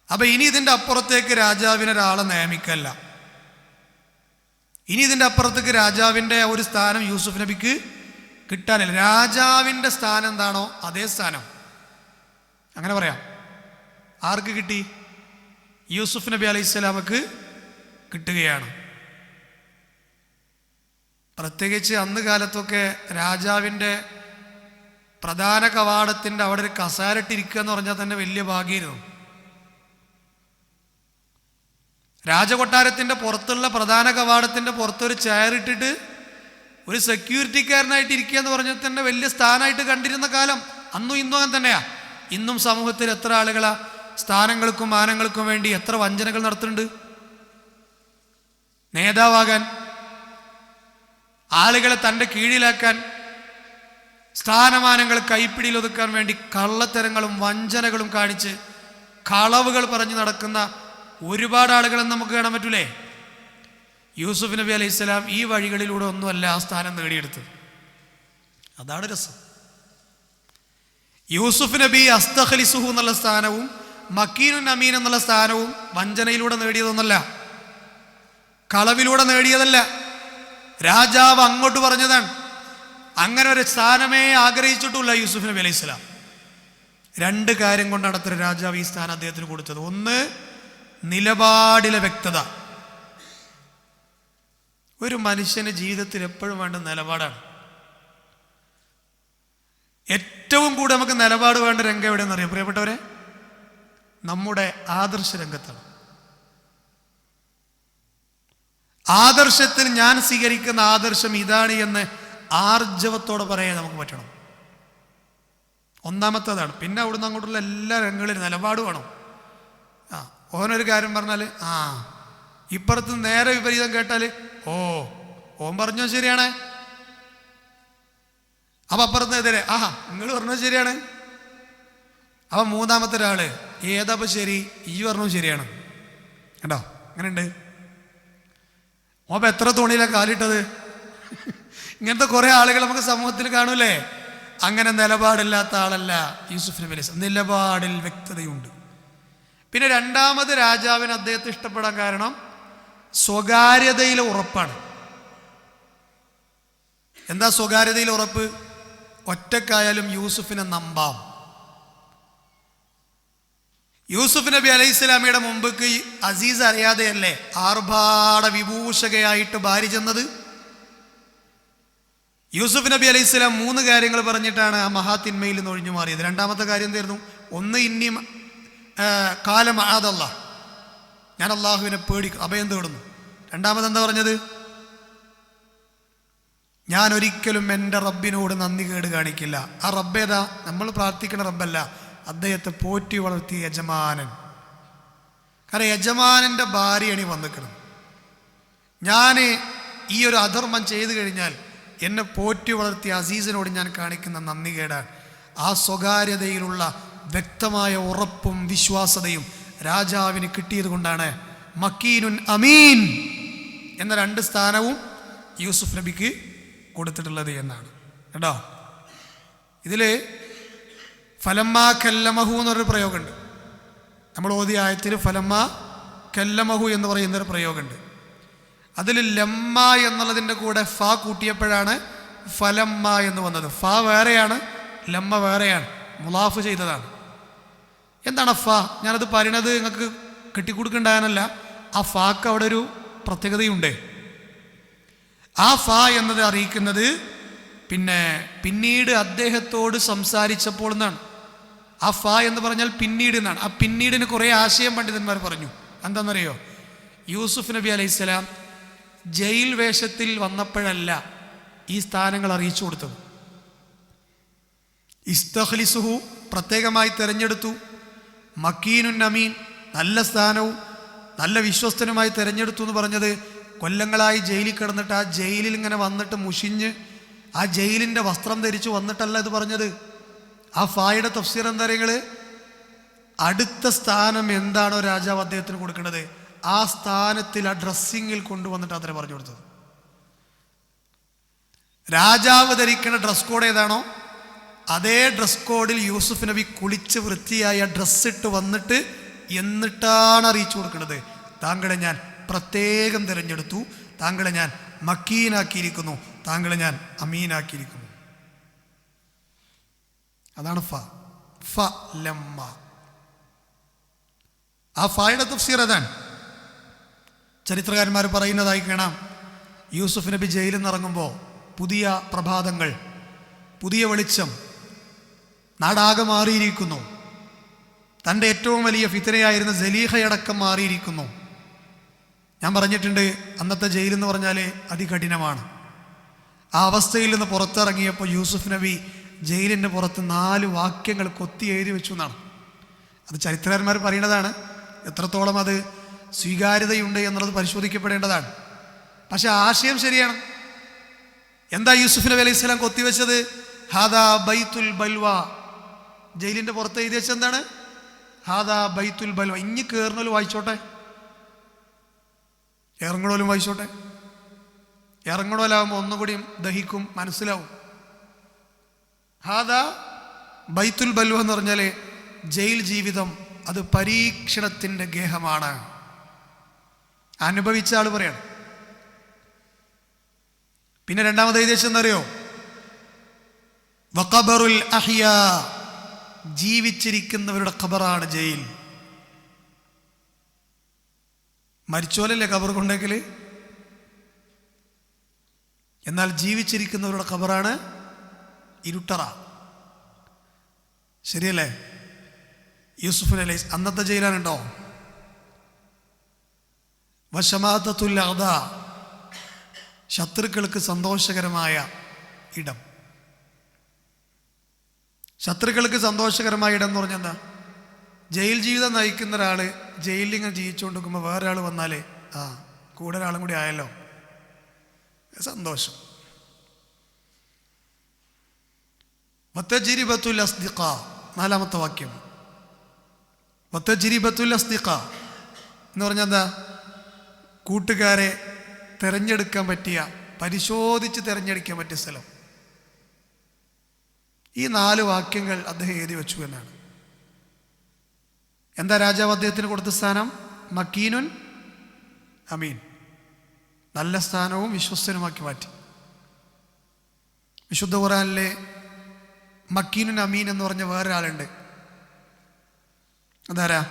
അപ്പൊ ഇനി ഇതിൻ്റെ അപ്പുറത്തേക്ക് രാജാവിനെ ഒരാളെ നിയമിക്കല്ല. ഇനി ഇതിൻ്റെ അപ്പുറത്തേക്ക് രാജാവിൻ്റെ ഒരു സ്ഥാനം യൂസുഫ് നബിക്ക് കിട്ടാനില്ല. രാജാവിൻ്റെ സ്ഥാനം എന്താണോ അതേ സ്ഥാനം, അങ്ങനെ പറയാം, ആർക്ക് കിട്ടി? യൂസുഫ് നബി അലൈഹി സ്വലാമക്ക് കിട്ടുകയാണ്. പ്രത്യേകിച്ച് അന്ന് കാലത്തൊക്കെ രാജാവിൻ്റെ പ്രധാന കവാടത്തിൻ്റെ അവിടെ ഒരു കസാരട്ടിരിക്കുക എന്ന് പറഞ്ഞാൽ തന്നെ വലിയ ഭാഗ്യമായിരുന്നു. രാജകൊട്ടാരത്തിൻ്റെ പുറത്തുള്ള പ്രധാന കവാടത്തിൻ്റെ പുറത്തൊരു ചെയറിട്ടിട്ട് ഒരു സെക്യൂരിറ്റിക്കാരനായിട്ട് ഇരിക്കുക എന്ന് പറഞ്ഞാൽ തന്നെ വലിയ സ്ഥാനമായിട്ട് കണ്ടിരുന്ന കാലം അന്നും ഇന്നും അങ്ങനെ തന്നെയാ. ഇന്നും സമൂഹത്തിൽ എത്ര ആളുകളാ സ്ഥാനങ്ങൾക്കും മാനങ്ങൾക്കും വേണ്ടി എത്ര വഞ്ചനകൾ നടത്തുന്നുണ്ട്. നേതാവാകാൻ, ആളുകളെ തൻ്റെ കീഴിലാക്കാൻ, സ്ഥാനമാനങ്ങൾ കൈപ്പിടിയിൽ ഒതുക്കാൻ വേണ്ടി കള്ളത്തരങ്ങളും വഞ്ചനകളും കാണിച്ച് കളവുകൾ പറഞ്ഞു നടക്കുന്ന ഒരുപാട് ആളുകളെ നമുക്ക് കാണാൻ പറ്റൂലേ. യൂസുഫ് നബി അലൈഹി സ്വലാം ഈ വഴികളിലൂടെ ഒന്നുമല്ല ആ സ്ഥാനം നേടിയെടുത്തത്. അതാണ് രസം. യൂസുഫ് നബി അസ്തഖ്ലിസുഹു എന്നുള്ള സ്ഥാനവും മക്കീനുൻ അമീൻ എന്നുള്ള സ്ഥാനവും വഞ്ചനയിലൂടെ നേടിയതൊന്നല്ല, കളവിലൂടെ നേടിയതല്ല. രാജാവ് അങ്ങോട്ട് പറഞ്ഞതാണ്. അങ്ങനെ ഒരു സ്ഥാനമേ ആഗ്രഹിച്ചിട്ടില്ല യൂസുഫ് നബി അലൈഹി സ്വലാം. രണ്ട് കാര്യം കൊണ്ടാണ് അത്ര രാജാവ് ഈ സ്ഥാനം അദ്ദേഹത്തിന് കൊടുത്തത്. ഒന്ന്, നിലപാടിലെ വ്യക്തത. ഒരു മനുഷ്യന് ജീവിതത്തിൽ എപ്പോഴും വേണ്ട നിലപാടാണ്. ഏറ്റവും കൂടുതൽ നമുക്ക് നിലപാട് വേണ്ട രംഗം എവിടെയെന്ന് അറിയാം പ്രിയപ്പെട്ടവരെ? നമ്മുടെ ആദർശ രംഗത്താണ്. ആദർശത്തിന് ഞാൻ സ്വീകരിക്കുന്ന ആദർശം ഇതാണ് എന്ന് ആർജവത്തോടെ പറയാൻ നമുക്ക് പറ്റണം. ഒന്നാമത്തേതാണ്. പിന്നെ അവിടുന്ന് അങ്ങോട്ടുള്ള എല്ലാ രംഗങ്ങളിലും നിലപാട് വേണം. ഓനൊരു കാര്യം പറഞ്ഞാൽ ഇപ്പുറത്ത് നേരെ വിപരീതം കേട്ടാൽ ഓൻ പറഞ്ഞോ ശരിയാണ്, അപ്പൊ അപ്പുറത്ത് എതിരെ നിങ്ങൾ പറഞ്ഞോ ശരിയാണ്. അപ്പൊ മൂന്നാമത്തെ ഒരാള് ഏതപ്പോ ശരി, ഈ പറഞ്ഞോ ശരിയാണ്. കേട്ടോ, അങ്ങനെയുണ്ട്. ഓപ്പ എത്ര തോണിയിലാണ് കാലിട്ടത്. ഇങ്ങനത്തെ കുറെ ആളുകൾ നമുക്ക് സമൂഹത്തിൽ കാണൂലേ. അങ്ങനെ നിലപാടില്ലാത്ത ആളല്ല യൂസുഫ് നബി അലൈഹി സ്വലാം. നിലപാടിൽ വ്യക്തതയുണ്ട്. പിന്നെ രണ്ടാമത് രാജാവിന് അദ്ദേഹത്തെ ഇഷ്ടപ്പെടാൻ കാരണം സ്വകാര്യതയിലെ ഉറപ്പാണ്. എന്താ സ്വകാര്യതയിലെ ഉറപ്പ്? ഒറ്റക്കായാലും യൂസുഫിനെ നമ്പാം. യൂസുഫ് നബി അലൈഹി സ്വലാമിയുടെ മുമ്പേക്ക് അസീസ് അറിയാതെയല്ലേ ആർഭാട വിഭൂഷകയായിട്ട് ഭാര്യ ചെന്നത്. യൂസുഫ് നബി അലൈഹി സ്വലാം 3 കാര്യങ്ങൾ പറഞ്ഞിട്ടാണ് ആ മഹാതിന്മയിൽ നിന്ന് ഒഴിഞ്ഞു മാറിയത്. രണ്ടാമത്തെ കാര്യം എന്തായിരുന്നു? ഒന്ന്, ഇനി കാലം ആദല്ല, ഞാൻ അള്ളാഹുവിനെ പേടിക്കും, അഭയം തേടുന്നു. രണ്ടാമത് എന്താ പറഞ്ഞത്? ഞാൻ ഒരിക്കലും എൻ്റെ റബ്ബിനോട് നന്ദി കേട് കാണിക്കില്ല. ആ റബ്ബേതാ? നമ്മൾ പ്രാർത്ഥിക്കുന്ന റബ്ബല്ല, അദ്ദേഹത്തെ പോറ്റി വളർത്തിയ യജമാനൻ. കാരണം യജമാനൻ്റെ ഭാര്യയാണ് ഈ വന്നിക്കണം. ഞാൻ ഈ ഒരു അധർമ്മം ചെയ്തു കഴിഞ്ഞാൽ എന്നെ പോറ്റി വളർത്തിയ അസീസിനോട് ഞാൻ കാണിക്കുന്ന നന്ദി കേടാണ്. ആ സ്വകാര്യതയിലുള്ള വ്യക്തമായ ഉറപ്പും വിശ്വാസതയും രാജാവിന് കിട്ടിയത് കൊണ്ടാണ് മക്കീനുൻ അമീൻ എന്ന 2 സ്ഥാനവും യൂസുഫ് നബിക്ക് കൊടുത്തിട്ടുള്ളത് എന്നാണ് കേട്ടോ. ഇതിൽ ഫലമ്മാ കല്ലമഹു എന്നൊരു പ്രയോഗമുണ്ട്. നമ്മൾ ഓതിയ ആയത്തിൽ ഫലമ്മാ കല്ലമഹു എന്ന് പറയുന്നൊരു പ്രയോഗമുണ്ട്. അതിൽ ലമ്മ എന്നുള്ളതിൻ്റെ കൂടെ ഫ കൂട്ടിയപ്പോഴാണ് ഫലമ്മ എന്ന് വന്നത്. ഫ വേറെയാണ്, ലമ്മ വേറെയാണ്, മുലാഫ് ചെയ്തതാണ്. എന്താണ് ഫ? ഞാനത് പറയണത് നിങ്ങൾക്ക് കെട്ടിക്കൊടുക്കണ്ടാകാനല്ല. ആ ഫാക്ക് അവിടെ ഒരു പ്രത്യേകതയുണ്ട്. ആ ഫ എന്നത് അറിയിക്കുന്നത് പിന്നീട് അദ്ദേഹത്തോട് സംസാരിച്ചപ്പോൾ എന്നാണ്. ആ ഫ എന്ന് പറഞ്ഞാൽ പിന്നീട് എന്നാണ്. ആ പിന്നീടിന് കുറേ ആശയം പണ്ഡിതന്മാർ പറഞ്ഞു. എന്താണെന്നറിയോ? യൂസുഫ് നബി അലൈഹി സ്വലാം ജയിൽ വേഷത്തിൽ വന്നപ്പോഴല്ല ഈ സ്ഥാനങ്ങൾ അറിയിച്ചു കൊടുത്തത്. ഇസ്തഖ്ലിസുഹു പ്രത്യേകമായി തിരഞ്ഞെടുത്തു. മക്കീനുൻ അമീൻ നല്ല സ്ഥാനവും നല്ല വിശ്വസ്തനുമായി തിരഞ്ഞെടുത്തു എന്ന് പറഞ്ഞത് കൊല്ലങ്ങളായി ജയിലിൽ കിടന്നിട്ട് ആ ജയിലിൽ ഇങ്ങനെ വന്നിട്ട് മുഷിഞ്ഞ് ആ ജയിലിൻ്റെ വസ്ത്രം ധരിച്ചു വന്നിട്ടല്ല ഇത് പറഞ്ഞത്. ആ ഫായുടെ തഫ്സീർ എന്താ പറയുക? അടുത്ത സ്ഥാനം എന്താണോ രാജാവ് അദ്ദേഹത്തിന് കൊടുക്കുന്നത് ആ സ്ഥാനത്തിൽ ആ ഡ്രസ്സിങ്ങിൽ കൊണ്ടുവന്നിട്ട് അത്ര പറഞ്ഞു കൊടുത്തത്. രാജാവ് ധരിക്കുന്ന ഡ്രസ് കോഡ് ഏതാണോ അതേ ഡ്രസ് കോഡിൽ യൂസുഫ് നബി കുളിച്ച് വൃത്തിയായ ഡ്രസ്സിട്ട് വന്നിട്ട് എന്നിട്ടാണ് അറിയിച്ചു കൊടുക്കുന്നത്, താങ്കളെ ഞാൻ പ്രത്യേകം തിരഞ്ഞെടുത്തു, താങ്കളെ ഞാൻ മക്കീനാക്കിയിരിക്കുന്നു, താങ്കളെ ഞാൻ അമീനാക്കിയിരിക്കുന്നു. അതാണ് ഫ ലമ്മ. ആ ഫയുടെ തഫ്സീർ അതാണ്. ചരിത്രകാരന്മാർ പറയുന്നതായി കാണാം, യൂസുഫ് നബി ജയിലിൽ നിന്ന് ഇറങ്ങുമ്പോൾ പുതിയ പ്രഭാതങ്ങൾ, പുതിയ വെളിച്ചം, നാടാകെ മാറിയിരിക്കുന്നു. തൻ്റെ ഏറ്റവും വലിയ ഫിത്നയായിരുന്ന സലീഹയടക്കം മാറിയിരിക്കുന്നു. ഞാൻ പറഞ്ഞിട്ടുണ്ട്, അന്നത്തെ ജയിലെന്ന് പറഞ്ഞാൽ അതികഠിനമാണ്. ആ അവസ്ഥയിൽ നിന്ന് പുറത്തിറങ്ങിയപ്പോൾ യൂസുഫ് നബി ജയിലിൻ്റെ പുറത്ത് 4 വാക്യങ്ങൾ കൊത്തി എഴുതി വെച്ചു എന്നാണ്. അത് ചരിത്രകാരന്മാർ പറയുന്നതാണ്. എത്രത്തോളം അത് സ്വീകാര്യതയുണ്ട് എന്നുള്ളത് പരിശോധിക്കപ്പെടേണ്ടതാണ്. പക്ഷെ ആശയം ശരിയാണ്. എന്താ യൂസുഫ് നബി അലൈഹി സ്വലാം കൊത്തിവെച്ചത്? ഹാദാ ബൈത്തുൽ ബൽവ. ജയിലിൻ്റെ പുറത്ത് എഴുതി വെച്ചത് എന്താണ്? ഹാദാ ബൈത്തുൽ ബൽവ. ഇഞ്ഞി കയറുന്നോലും വായിച്ചോട്ടെ, ഇറങ്ങണോലും വായിച്ചോട്ടെ. ഇറങ്ങണോലാവുമ്പോൾ ഒന്നുകൂടിയും ദഹിക്കും, മനസ്സിലാവും. ഹാദാ ബൈത്തുൽ ബൽവ എന്ന് പറഞ്ഞാൽ ജയിൽ ജീവിതം അത് പരീക്ഷണത്തിൻ്റെ ഗേഹമാണ്. അനുഭവിച്ച ആൾ പറയാണ്. പിന്നെ രണ്ടാമത് എഴുതിയ എന്നറിയോ? വഖബറുൽ അഹ്യാ. ജീവിച്ചിരിക്കുന്നവരുടെ ഖബറാണ് ജയിൽ. മരിച്ചോലല്ലേ ഖബർ കൊണ്ടെങ്കിൽ, എന്നാൽ ജീവിച്ചിരിക്കുന്നവരുടെ ഖബറാണ് ഇരുട്ടറ. ശരിയല്ലേ? യൂസുഫ് അലൈഹി അന്നത്തെ ജയിലാണുണ്ടോ? വശമാതത്തുൽ അദാ. ശത്രുക്കൾക്ക് സന്തോഷകരമായ ഇടം. ശത്രുക്കൾക്ക് സന്തോഷകരമായ ഇടം എന്ന് പറഞ്ഞാൽ എന്താ? ജയിൽ ജീവിതം നയിക്കുന്ന ഒരാൾ ജയിലിൽ ഇങ്ങനെ ജീവിച്ചുകൊണ്ടിരിക്കുമ്പോൾ വേറെ ആൾ വന്നാൽ കൂടെ ഒരാളും കൂടി ആയല്ലോ, സന്തോഷം. വതജ്രിബത്തുൽ അസ്ദിഖാ. 4-ാമത്തെ വാക്യം. വതജ്രിബത്തുൽ അസ്ദിഖാ എന്ന് പറഞ്ഞാൽ എന്താ? കൂട്ടുകാരെ തിരഞ്ഞെടുക്കാൻ പറ്റിയ, പരിശോധിച്ച് തിരഞ്ഞെടുക്കാൻ പറ്റിയ സ്ഥലം. ഈ 4 വാക്യങ്ങൾ അദ്ദേഹം എഴുതി വെച്ചു എന്നാണ്. എന്താ രാജാവ് അദ്ദേഹത്തിന് കൊടുത്ത സ്ഥാനം? മക്കീനുൻ അമീൻ. നല്ല സ്ഥാനവും വിശ്വസ്തനുമാക്കി മാറ്റി. വിശുദ്ധ ഖുർആനിലെ മക്കീനുൻ അമീൻ എന്ന് പറഞ്ഞ വേറൊരാളുണ്ട്. അതാരാ?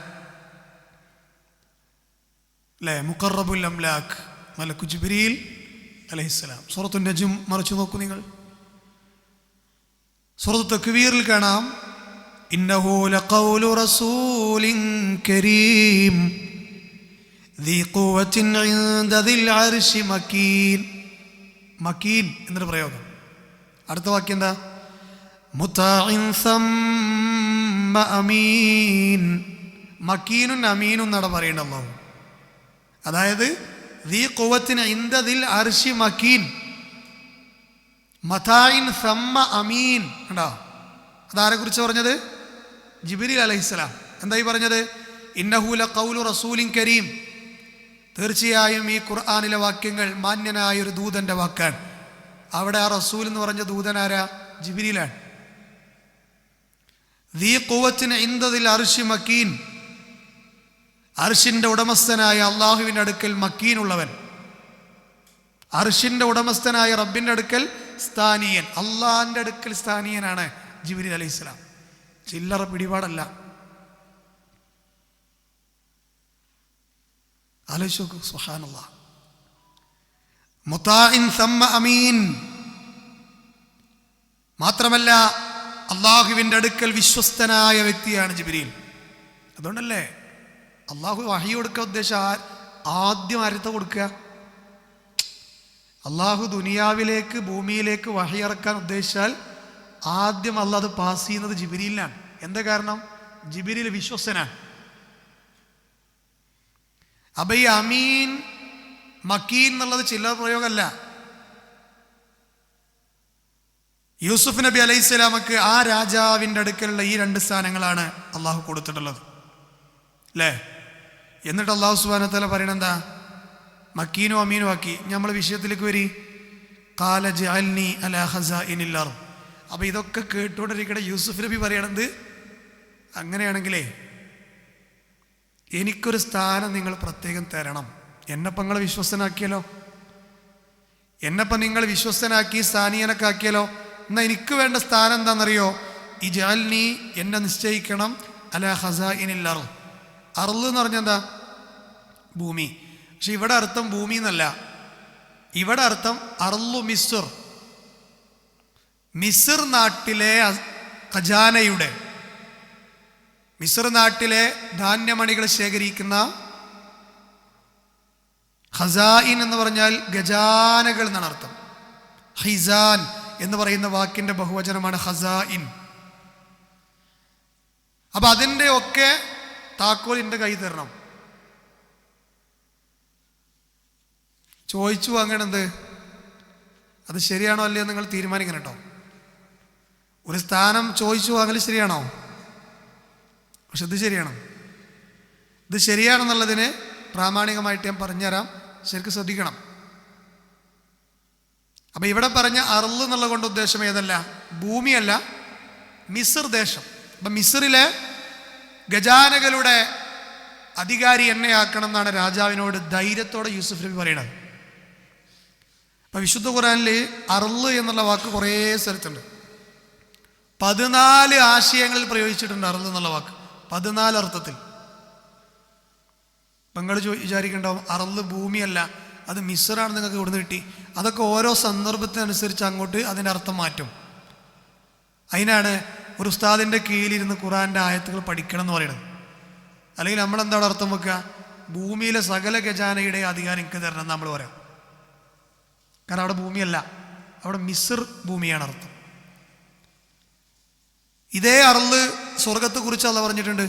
അല്ലേ? മുഖറബുൽ അംലാഖ് മലക്കു ജിബ്രീൽ അലൈഹിസ്സലാം. സൂറത്തുൻ നജ്ം മറിച്ചു നോക്കൂ നിങ്ങൾ. സൂറത്തു തക്വീറിൽ കാണാം, ഇന്നഹു ലഖൗലു റസൂലിൻ കരീം ദീ ഖുവ്വത്തിൻ ഇൻദ ദിൽ അർശി മക്കീൻ. മക്കീൻ എന്നൊരു പ്രയോഗം. അടുത്ത വാക്യം എന്താ? മുതാഇൻ സമ്മ അമീൻ. മക്കീനുൻ അമീനും എന്നാണ് പറയേണ്ടത് അല്ലാഹു. അതായത് ദീ ഖുവ്വത്തിൻ ഇൻദ ദിൽ അർശി മക്കീൻ, മതാഇൻ സമ്മ അമീൻ. കണ്ടോ? അതാരെ കുറിച്ച് പറഞ്ഞത്? ജിബ്രീൽ അലൈഹിസ്സലാം. എന്തായി പറഞ്ഞത്? ഇന്നഹു ലഖൗലു റസൂലിൻ കരീം. തീർച്ചയായും ഈ ഖുർആനിലെ വാക്യങ്ങൾ മാന്യനായൊരു ദൂതന്റെ വാക്കാണ്. അവിടെ ആ റസൂൽ എന്ന് പറഞ്ഞ ദൂതനാരാ? ജിബ്രീലാണ്. ദീ ഖുവ്വത്തിൻ ഇൻദ ദിൽ അർശി മക്കീൻ. അർശിന്റെ ഉടമസ്ഥനായ അള്ളാഹുവിൻ്റെ അടുക്കൽ മക്കീനുള്ളവൻ. അർശിന്റെ ഉടമസ്ഥനായ റബ്ബിന്റെ അടുക്കൽ സ്ഥാനീയൻ. അള്ളാഹിന്റെ അടുക്കൽ സ്ഥാനീയനാണ് ജിബ്രീൽ അലൈഹിസ്സലാം. ചില്ലറ പിടിപാടല്ല. ആലോചിച്ച് നോക്കൂ. സുബ്ഹാനല്ലാഹ്. മുതാഇൻ സമ്മ അമീൻ. മാത്രമല്ല അള്ളാഹുവിൻ്റെ അടുക്കൽ വിശ്വസ്തനായ വ്യക്തിയാണ് ജിബ്രീൽ. അതുകൊണ്ടല്ലേ അള്ളാഹു വഹി കൊടുക്കുക ഉദ്ദേശം ആദ്യം ആരത്തെ കൊടുക്കുക? അള്ളാഹു ദുനിയാവിലേക്ക്, ഭൂമിയിലേക്ക് വഹി ഇറക്കാൻ ഉദ്ദേശിച്ചാൽ ആദ്യം അള്ളാഹ് അത് പാസ് ചെയ്യുന്നത് ജിബ്രീലിനാണ്. എന്താ കാരണം? ജിബ്രീൽ വിശ്വസ്തനാണ്. അപ്പൊ ഈ അമീൻ, മക്കീൻ എന്നുള്ളത് ചില്ലറ പ്രയോഗമല്ല. യൂസുഫ് നബി അലൈഹിസ്സലാമക്ക് ആ രാജാവിൻ്റെ അടുക്കലുള്ള ഈ 2 സ്ഥാനങ്ങളാണ് അള്ളാഹു കൊടുത്തിട്ടുള്ളത്, അല്ലേ? എന്നിട്ട് അള്ളാഹു സുബ്ഹാനഹു വ തആല പറയണെന്താ? മക്കീനും അമീനും ആക്കി. നമ്മൾ വിഷയത്തിലേക്ക് വരി. ഖാല ജഅൽനി അലാ ഖസാഇനിൽ അർദ്. അപ്പോൾ ഇതൊക്കെ കേട്ടുകൊണ്ടിരിക്കണ യൂസുഫ് നബി പറയണത്, അങ്ങനെയാണെങ്കിലേ എനിക്കൊരു സ്ഥാനം നിങ്ങൾ പ്രത്യേകം തരണം. എന്നെപ്പം നിങ്ങൾ വിശ്വസ്തനാക്കിയല്ലോ, എന്നെപ്പം നിങ്ങൾ വിശ്വസ്തനാക്കി സ്ഥാനീയനൊക്കെ ആക്കിയല്ലോ. എന്നാൽ എനിക്ക് വേണ്ട സ്ഥാനം എന്താണെന്നറിയോ? ഇജഅൽനി, എന്നെ നിശ്ചയിക്കണം, അലാ ഖസാഇനിൽ അർദ്. അർള് എന്ന് പറഞ്ഞാൽ എന്താ? ഭൂമി. പക്ഷെ ഇവിടെ അർത്ഥം ഭൂമി എന്നല്ല, ഇവിടെ അർത്ഥം അർളു മിസ്ർ, മിസ്ർ നാട്ടിലെ ഖജാനയുടെ, മിസ്ർ നാട്ടിലെ ധാന്യമണികൾ ശേഖരിക്കുന്ന, ഖസായിൻ എന്ന് പറഞ്ഞാൽ ഖജാനകൾ എന്നാണ് അർത്ഥം. ഖിസാൻ എന്ന് പറയുന്ന വാക്കിന്റെ ബഹുവചനമാണ് ഖസായിൻ. അപ്പൊ അതിൻ്റെ ഒക്കെ താക്കോൽ എൻ്റെ കൈ തരണം. ചോദിച്ചു വാങ്ങണത് അത് ശരിയാണോ അല്ലയോ നിങ്ങൾ തീരുമാനിക്കണം കേട്ടോ. ഒരു സ്ഥാനം ചോദിച്ചു വാങ്ങൽ ശരിയാണോ? പക്ഷെ ഇത് ശരിയാണോ? ഇത് ശരിയാണെന്നുള്ളതിന് പ്രാമാണികമായിട്ട് ഞാൻ പറഞ്ഞുതരാം, ശരിക്കും ശ്രദ്ധിക്കണം. അപ്പം ഇവിടെ പറഞ്ഞ അർള് എന്നുള്ള കൊണ്ട് ഉദ്ദേശം ഏതല്ല? ഭൂമിയല്ല, മിസ്ർ ദേശം. അപ്പം മിസ്റിലെ ഖജാനകളുടെ അധികാരി എന്നെ ആക്കണം എന്നാണ് രാജാവിനോട് ധൈര്യത്തോടെ യൂസുഫ് നബി പറയണത്. അപ്പം വിശുദ്ധ ഖുർആനിൽ അർള് എന്നുള്ള വാക്ക് കുറേ സ്ഥലത്തുണ്ട്. 14 ആശയങ്ങളിൽ പ്രയോഗിച്ചിട്ടുണ്ട് അർള് എന്നുള്ള വാക്ക്, 14 അർത്ഥത്തിൽ. നിങ്ങൾ വിചാരിക്കണ്ടാവും അർള് ഭൂമിയല്ല, അത് മിസ്റാണ്, നിങ്ങൾക്ക് ഇവിടുന്ന് കിട്ടി. അതൊക്കെ ഓരോ സന്ദർഭത്തിനനുസരിച്ച് അങ്ങോട്ട് അതിൻ്റെ അർത്ഥം മാറ്റും. അതിനാണ് ഒരു ഉസ്താദിൻ്റെ കീഴിലിരുന്ന് ഖുർആൻ്റെ ആയത്തുകൾ പഠിക്കണം എന്ന് പറയുന്നത്. അല്ലെങ്കിൽ നമ്മളെന്താണ് അർത്ഥം വെക്കുക? ഭൂമിയിലെ സകല ഖജാനയുടെ അധികാരം എനിക്ക് തരണം എന്ന് നമ്മൾ പറയാം. കാരണം അവിടെ ഭൂമിയല്ല, അവിടെ മിസ്ർ ഭൂമിയാണ് അർത്ഥം. ഇതേ അർള് സ്വർഗത്തെ കുറിച്ച് അള്ളാഹ് പറഞ്ഞിട്ടുണ്ട്.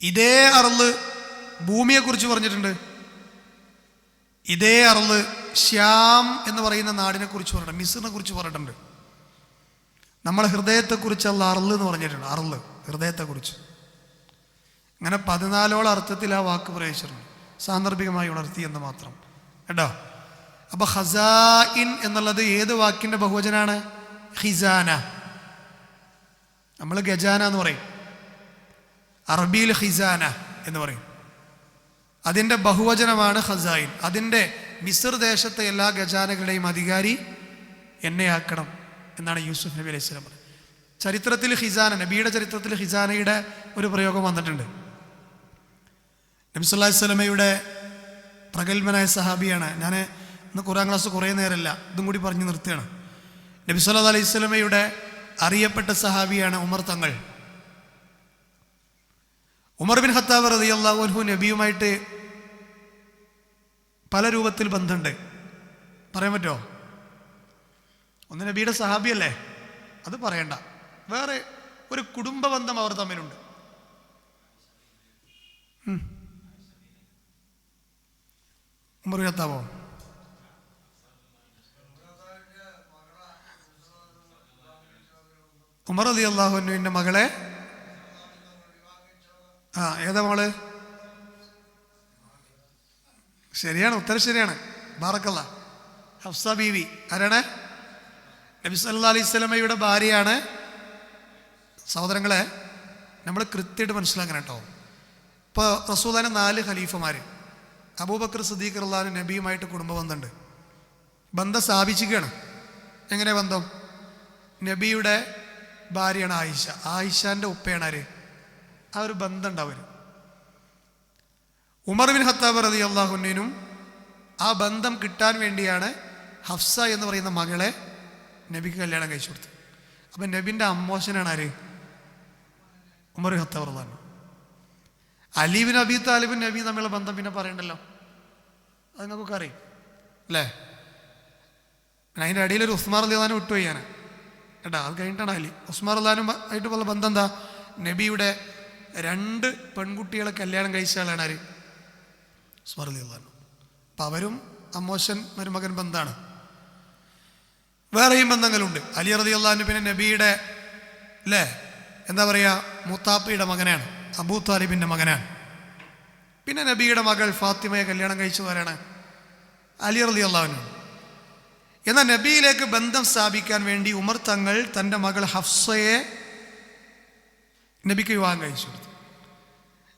ഇതേ അർള് ഭൂമിയെ കുറിച്ച് പറഞ്ഞിട്ടുണ്ട്. ഇതേ അർള് ശ്യാം എന്ന് പറയുന്ന നാടിനെ കുറിച്ച് പറഞ്ഞിട്ടുണ്ട്, മിസ്റിനെ കുറിച്ച് പറഞ്ഞിട്ടുണ്ട്. നമ്മളെ ഹൃദയത്തെക്കുറിച്ച് അള്ളാഹ് അർള് എന്ന് പറഞ്ഞിട്ടുണ്ട്. അർള് ഹൃദയത്തെക്കുറിച്ച്. അങ്ങനെ 14ഓളം അർത്ഥത്തിൽ ആ വാക്ക് പ്രയോഗിച്ചിട്ടുണ്ട്, സാന്ദർഭികമായി ഉണർത്തി എന്ന് മാത്രം കേട്ടോ. അപ്പൊ ഖസാഇൻ എന്നുള്ളത് ഏത് വാക്കിന്റെ ബഹുവചനാണ്? ഖിസാന. നമ്മൾ ഖജാന എന്ന് പറയും, അറബിയിൽ ഖിസാന എന്ന് പറയും. അതിൻ്റെ ബഹുവചനമാണ് ഖസായിൻ. അതിൻ്റെ മിസ്ർ ദേശത്തെ എല്ലാ ഖജാനകളുടെയും അധികാരി എന്നെ ആക്കണം എന്നാണ് യൂസുഫ് നബി അലൈഹി സ്വലാം പറഞ്ഞത്. ചരിത്രത്തിൽ ഖിസാന, നബിയുടെ ചരിത്രത്തിൽ ഖിസാനയുടെ ഒരു പ്രയോഗം വന്നിട്ടുണ്ട്. നബി സല്ലല്ലാഹു അലൈഹി വസല്ലമയുടെ പ്രഗത്ഭനായ സഹാബിയാണ്. ഞാൻ ഇന്ന് ഖുർആൻ ക്ലാസ് കുറേ നേരമല്ല, ഇതും കൂടി പറഞ്ഞു നിർത്തുകയാണ്. നബി സല്ലല്ലാഹു അലൈഹി വസല്ലമയുടെ അറിയപ്പെട്ട സഹാബിയാണ് ഉമർ തങ്ങൾ. ഉമർ ബിൻ ഖത്താബ് റളിയല്ലാഹു അൻഹു നബിയുമായിട്ട് പല രൂപത്തിൽ ബന്ധമുണ്ട്. പറയാൻ പറ്റുമോ? ഒന്ന് നബിയുടെ സഹാബിയല്ലേ, അത് പറയണ്ട. വേറെ ഒരു കുടുംബ ബന്ധം അവർ തമ്മിലുണ്ട്. ഉമർ ബിൻ ഖത്താബോ? ഉമർ റളിയല്ലാഹു അൻഹുവിൻ്റെ മകളെ, ഏതാ മകള്? ശരിയാണ്, ഉത്തരം ശരിയാണ്. ബാറക്കല്ലാ. ഹഫ്സ ബീവി ആരാണ്? നബി സല്ലല്ലാഹു അലൈഹി വസല്ലമയുടെ ഭാര്യയാണ്. സഹോദരങ്ങളെ, നമ്മൾ കൃത്യമായിട്ട് മനസ്സിലാക്കണം കേട്ടോ. ഇപ്പോൾ റസൂലുള്ളാഹിന്റെ 4 ഖലീഫമാർ, അബൂബക്കർ സിദ്ദീഖ് റളിയല്ലാഹു അൻഹു നബിയുമായിട്ട് കുടുംബ ബന്ധമുണ്ട്. ബന്ധം സ്ഥാപിച്ചിരിക്കുകയാണ്. എങ്ങനെ ബന്ധം? നബിയുടെ ഭാര്യയാണ് ആയിഷ, ആയിഷാന്റെ ഉപ്പയാണ് ആര്? ആ ഒരു ബന്ധം ഉണ്ടാവും. ഉമർ ബിൻ ഖത്താബ് റളിയല്ലാഹു അൻഹുവിനും ആ ബന്ധം കിട്ടാൻ വേണ്ടിയാണ് ഹഫ്സ എന്ന് പറയുന്ന മകളെ നബിക്ക് കല്യാണം കഴിച്ചു കൊടുത്തത്. അപ്പം നബിൻ്റെ അമ്മോശനാണ് ആര്? ഉമർ ബിൻ ഖത്താബ് റളിയല്ലാഹു അൻഹു. അലി ബിൻ അബി താലിബും നബിയും തമ്മിലുള്ള ബന്ധം പിന്നെ പറയണ്ടല്ലോ, അത് നിങ്ങൾക്കൊക്കെ അറിയും അല്ലേ? അതിൻ്റെ ഇടയിൽ ഒരു ഉസ്മാൻ റളിയല്ലാഹു അൻഹു വിട്ടുപോയി ഞാൻ കേട്ടോ. അത് കഴിഞ്ഞിട്ടാണ് അലി. ഉസ്മാൻ റളിയല്ലാഹു അൻഹു ആയിട്ടുള്ള ബന്ധം എന്താ? നബിയുടെ 2 പെൺകുട്ടികളെ കല്യാണം കഴിച്ച ആളാണ് ആര്? ഉസ്മാൻ റളിയല്ലാഹു അൻഹു. അപ്പം അവരും അമ്മോശൻ മരുമകൻ ബന്ധമാണ്. വേറെയും ബന്ധങ്ങളുണ്ട്. അലി റളിയല്ലാഹു അൻഹു പിന്നെ നബിയുടെ അല്ലേ എന്താ പറയുക, മുത്താപ്പയുടെ മകനാണ്, അബൂ താലിബിൻ്റെ മകനാണ്. പിന്നെ നബിയുടെ മകൾ ഫാത്തിമയെ കല്യാണം കഴിച്ചവരാണ് അലി റളിയല്ലാഹു അൻഹു. എന്നാൽ നബിയിലേക്ക് ബന്ധം സ്ഥാപിക്കാൻ വേണ്ടി ഉമർ തങ്ങൾ തൻ്റെ മകൾ ഹഫ്സയെ നബിക്ക് വിവാഹം കഴിച്ചു കൊടുത്തു.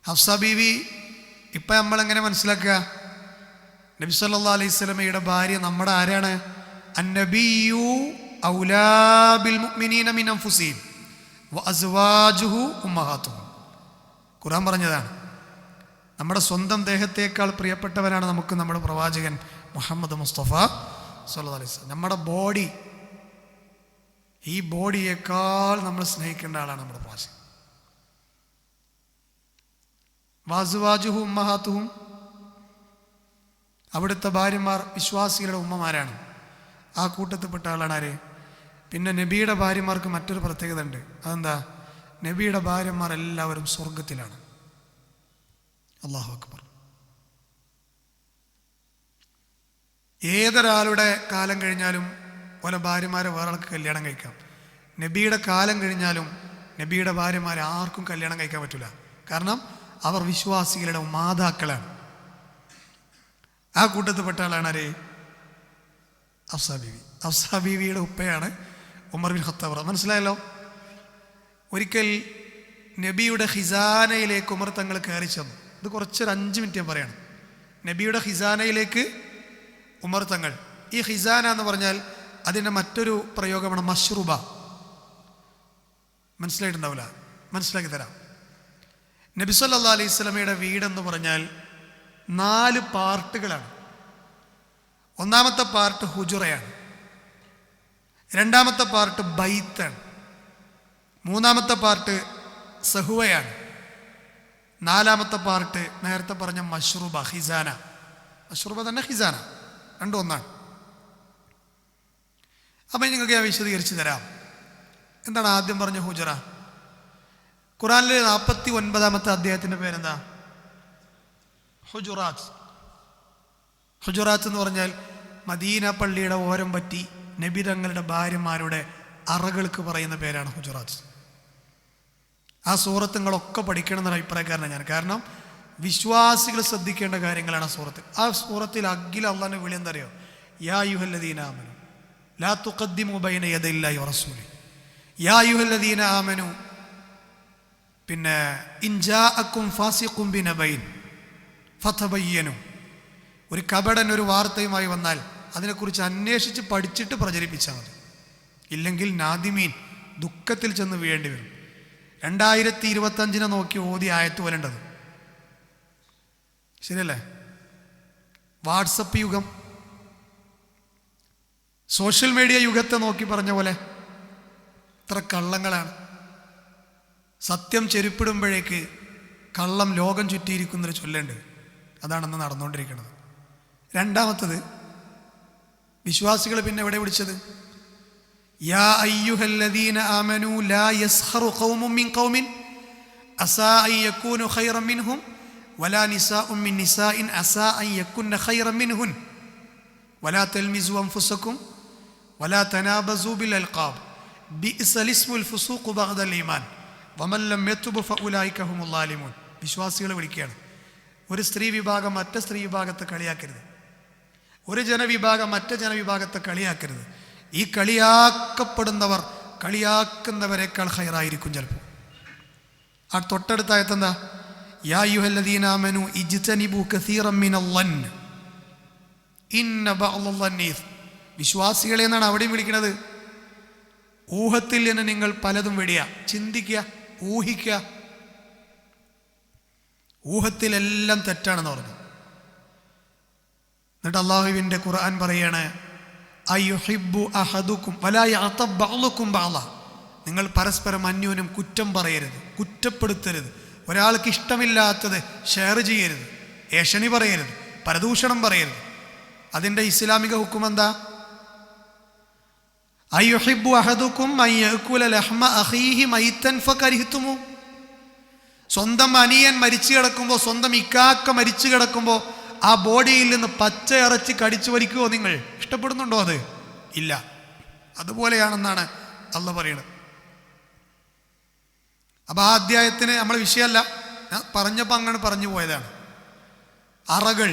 ഹഫ്സ ബീവി ഇപ്പം നമ്മളെങ്ങനെ മനസ്സിലാക്കുക? നബി സല്ലല്ലാഹു അലൈഹി വസല്ലമയുടെ ഭാര്യ നമ്മുടെ ആരാണ്? അന്നബിയു ഔലാ ബിൽ മുഅ്മിനീന മിൻ അൻഫുസിഹിം വഅസ്വാജുഹു ഉമ്മഹാത്തുഹും. ഖുർആൻ പറഞ്ഞതാണ്. നമ്മുടെ സ്വന്തം ദേഹത്തേക്കാൾ പ്രിയപ്പെട്ടവനാണ് നമുക്ക് നമ്മുടെ പ്രവാചകൻ മുഹമ്മദ് മുസ്തഫ സല്ലല്ലാഹു അലൈഹി വസല്ലം. നമ്മുടെ ബോഡി, ഈ ബോഡിയേക്കാൾ നമ്മൾ സ്നേഹിക്കേണ്ട ആളാണ് നമ്മുടെ പ്രവാചകൻ. വഅസ്വാജുഹു ഉമ്മഹാത്തുഹും, അവിടുത്തെ ഭാര്യമാർ വിശ്വാസികളുടെ ഉമ്മമാരാണ്. ആ കൂട്ടത്തിൽപ്പെട്ട ആളാണ് ആര്? പിന്നെ നബിയുടെ ഭാര്യമാർക്ക് മറ്റൊരു പ്രത്യേകത ഉണ്ട്. അതെന്താ? നബിയുടെ ഭാര്യമാർ എല്ലാവരും സ്വർഗത്തിലാണ്. അല്ലാഹു അക്ബർ. ഏതൊരാളുടെ കാലം കഴിഞ്ഞാലും ഓരോ ഭാര്യമാരെ വേറൊരാൾക്ക് കല്യാണം കഴിക്കാം. നബിയുടെ കാലം കഴിഞ്ഞാലും നബിയുടെ ഭാര്യമാരെ ആർക്കും കല്യാണം കഴിക്കാൻ പറ്റില്ല. കാരണം അവർ വിശ്വാസികളുടെ മാതാക്കളാണ്. ആ കൂട്ടത്തിൽപ്പെട്ട ആളാണ് ആര്? ഹഫ്സ ബീവി. ഹഫ്സ ബീവിയുടെ ഉപ്പയാണ് ഉമർ ബിൻ ഖത്താബ്. മനസ്സിലായല്ലോ? ഒരിക്കൽ നബിയുടെ ഖിസാനയിലേക്ക് ഉമർ തങ്ങൾ കയറി ചെന്നു. ഇത് കുറച്ചൊരു 5 മിനിറ്റ് ഞാൻ പറയണം. നബിയുടെ ഖിസാനയിലേക്ക് ഉമർ തങ്ങൾ. ഈ ഖിസാന എന്ന് പറഞ്ഞാൽ അതിൻ്റെ മറ്റൊരു പ്രയോഗമാണ് മഷ്റൂബ. മനസ്സിലായിട്ടുണ്ടാവില്ല, മനസ്സിലാക്കി തരാം. നബി സല്ലല്ലാഹു അലൈഹി വസല്ലമയുടെ വീടെന്ന് പറഞ്ഞാൽ 4 പാർട്ടുകളാണ്. ഒന്നാമത്തെ പാർട്ട് ഹുജുറയാണ്, രണ്ടാമത്തെ പാർട്ട് ബൈത്താണ്, മൂന്നാമത്തെ പാർട്ട് സഹുവയാണ്, നാലാമത്തെ പാർട്ട് നേരത്തെ പറഞ്ഞ മഷ്റൂബ ഖിസാന. മഷ്റൂബ തന്നെ ഖിസാന, രണ്ടും ഒന്നാണ്. അപ്പം നിങ്ങൾക്ക് ഞാൻ വിശദീകരിച്ച് തരാം. എന്താണ് ആദ്യം പറഞ്ഞ ഹുജറ? ഖുറാനിലെ 49-ാമത്തെ അധ്യായത്തിൻ്റെ പേരെന്താ? ഹുജുറാത്ത്. ഹുജുറാത്ത് എന്ന് പറഞ്ഞാൽ മദീന പള്ളിയുടെ ഓരം പറ്റി നബി തങ്ങളുടെ ഭാര്യമാരുടെ അറകൾക്ക് പറയുന്ന പേരാണ് ഹുജുറാത്ത്. ആ സൂറത്തുകളൊക്കെ പഠിക്കണം എന്നൊരു അഭിപ്രായക്കാരനാണ് ഞാൻ. കാരണം വിശ്വാസികൾ ശ്രദ്ധിക്കേണ്ട കാര്യങ്ങളാണ് ആ സൂറത്തിൽ. ആ സൂറത്തിൽ അഖില അള്ളാഹിന്റെ വിളി എന്താ അറിയോ? യാ അയ്യുഹല്ലദീന ആമനു ലാ തുഖദ്ദിമു ബൈന യദയില്ലാഹി വറസൂലി. യാ അയ്യുഹല്ലദീന ആമനു, പിന്നെ ഇൻ ജാഅക്കും ഫാസിഖും ബിനബൈൻ ഫതബയ്യനു. ഒരു കപടൻ ഒരു വാർത്തയുമായി വന്നാൽ അതിനെക്കുറിച്ച് അന്വേഷിച്ച് പഠിച്ചിട്ട് പ്രചരിപ്പിച്ചാൽ മതി. ഇല്ലെങ്കിൽ നാദിമീൻ, ദുഃഖത്തിൽ ചെന്ന് വീഴേണ്ടി വരും. 2025 നോക്കി ഓതി ആയത്ത് വരേണ്ടത്. ശരിയല്ലേ? വാട്സപ്പ് യുഗം, സോഷ്യൽ മീഡിയ യുഗത്തെ നോക്കി പറഞ്ഞ പോലെ ഇത്ര കള്ളങ്ങളാണ്. സത്യം ചെരുപ്പിടുമ്പോഴേക്ക് കള്ളം ലോകം ചുറ്റിയിരിക്കുന്നൊരു ചൊല്ലുണ്ട്. അതാണെന്ന് നടന്നുകൊണ്ടിരിക്കുന്നത്. രണ്ടാമത്തത്, വിശ്വാസികൾ പിന്നെ എവിടെ വിളിച്ചത്? യാ അയ്യുഹല്ലദീന ആമനു ലാ യസ്ഖറു ഖൗമും മിൻ ഖൗമിൻ അസാ അൻ യകൂനു ഖൈറൻ മിൻഹും വലാ നിസാഉം മിൻ നിസാഇൻ അസാ അൻ യകുന്ന ഖൈറൻ മിൻഹുൻ വലാ തൽമിസു അൻഫുസകും വലാ തനാബസു ബിൽ അൽഖാബ് ബിഇസൽ ഇസ്മുൽ ഫുസൂഖു ബഅദൽ ഈമാൻ വമൻ ലം യതുബ് ഫഉലൈക ഹുമുൽ ളാലിമൂൻ. വിശ്വാസികളെ വിളിക്കുകയാണ്. ഒരു സ്ത്രീ വിഭാഗം മറ്റേ സ്ത്രീ വിഭാഗത്തെ കളിയാക്കരുത്. ഒരു ജനവിഭാഗം മറ്റേ ജനവിഭാഗത്തെ കളിയാക്കരുത്. ഈ കളിയാക്കപ്പെടുന്നവർ കളിയാക്കുന്നവരെക്കാൾ ഖൈറായിരിക്കും ചിലപ്പോൾ. ആ തൊട്ടടുത്ത ആയത്ത് എന്താ? യാ അയ്യുഹല്ലദീന ആമനു ഇജ്തനിബു കസീറൻ മിനൽ ളന്ന് ഇന്ന ബഅദൽ ളന്നി. വിശ്വാസികളെ എന്നാണ് അവിടെയും വിളിക്കുന്നത്. ഊഹത്തിൽ നിന്ന് നിങ്ങൾ പലതും വെടിയ, ചിന്തിക്കുക, ഊഹിക്കുക. ഊഹത്തിലെല്ലാം തെറ്റാണെന്ന് പറഞ്ഞു. എന്നിട്ട് അള്ളാഹുവിൻ്റെ ഖുർആൻ പറയാണ് അയ്യുഹിബ്ബു അഹദുക്കും വലാ യഅതബ് ബഅ്ളുക്കും ബഅ്ള. നിങ്ങൾ പരസ്പരം അന്യോന്യം കുറ്റം പറയരുത്, കുറ്റപ്പെടുത്തരുത്. ഒരാൾക്ക് ഇഷ്ടമില്ലാത്തത് ഷെയർ ചെയ്യരുത്, ഏഷണി പറയരുത്, പരദൂഷണം പറയരുത്. അതിൻ്റെ ഇസ്ലാമിക ഹുക്കം എന്താ? അയ്യുഹിബ്ബു അഹദുക്കും അൻ യഅകുല ലഹ്മ അഖീഹി മൈതൻ ഫകരിഹ്തുമു. സ്വന്തം അനിയൻ മരിച്ചു കിടക്കുമ്പോൾ, സ്വന്തം ഇക്കാക്ക മരിച്ചു കിടക്കുമ്പോൾ ആ ബോഡിയിൽ നിന്ന് പച്ച ഇറച്ചി കടിച്ചു വലിക്കുമോ? നിങ്ങൾ ഇഷ്ടപ്പെടുന്നുണ്ടോ? അത് ഇല്ല. അതുപോലെയാണെന്നാണ് അള്ളാഹ് പറയുന്നത്. അപ്പം ആ അധ്യായത്തിന് നമ്മളെ വിഷയമല്ല, ഞാൻ പറഞ്ഞപ്പോൾ അങ്ങനെ പറഞ്ഞു പോയതാണ്. അറകൾ,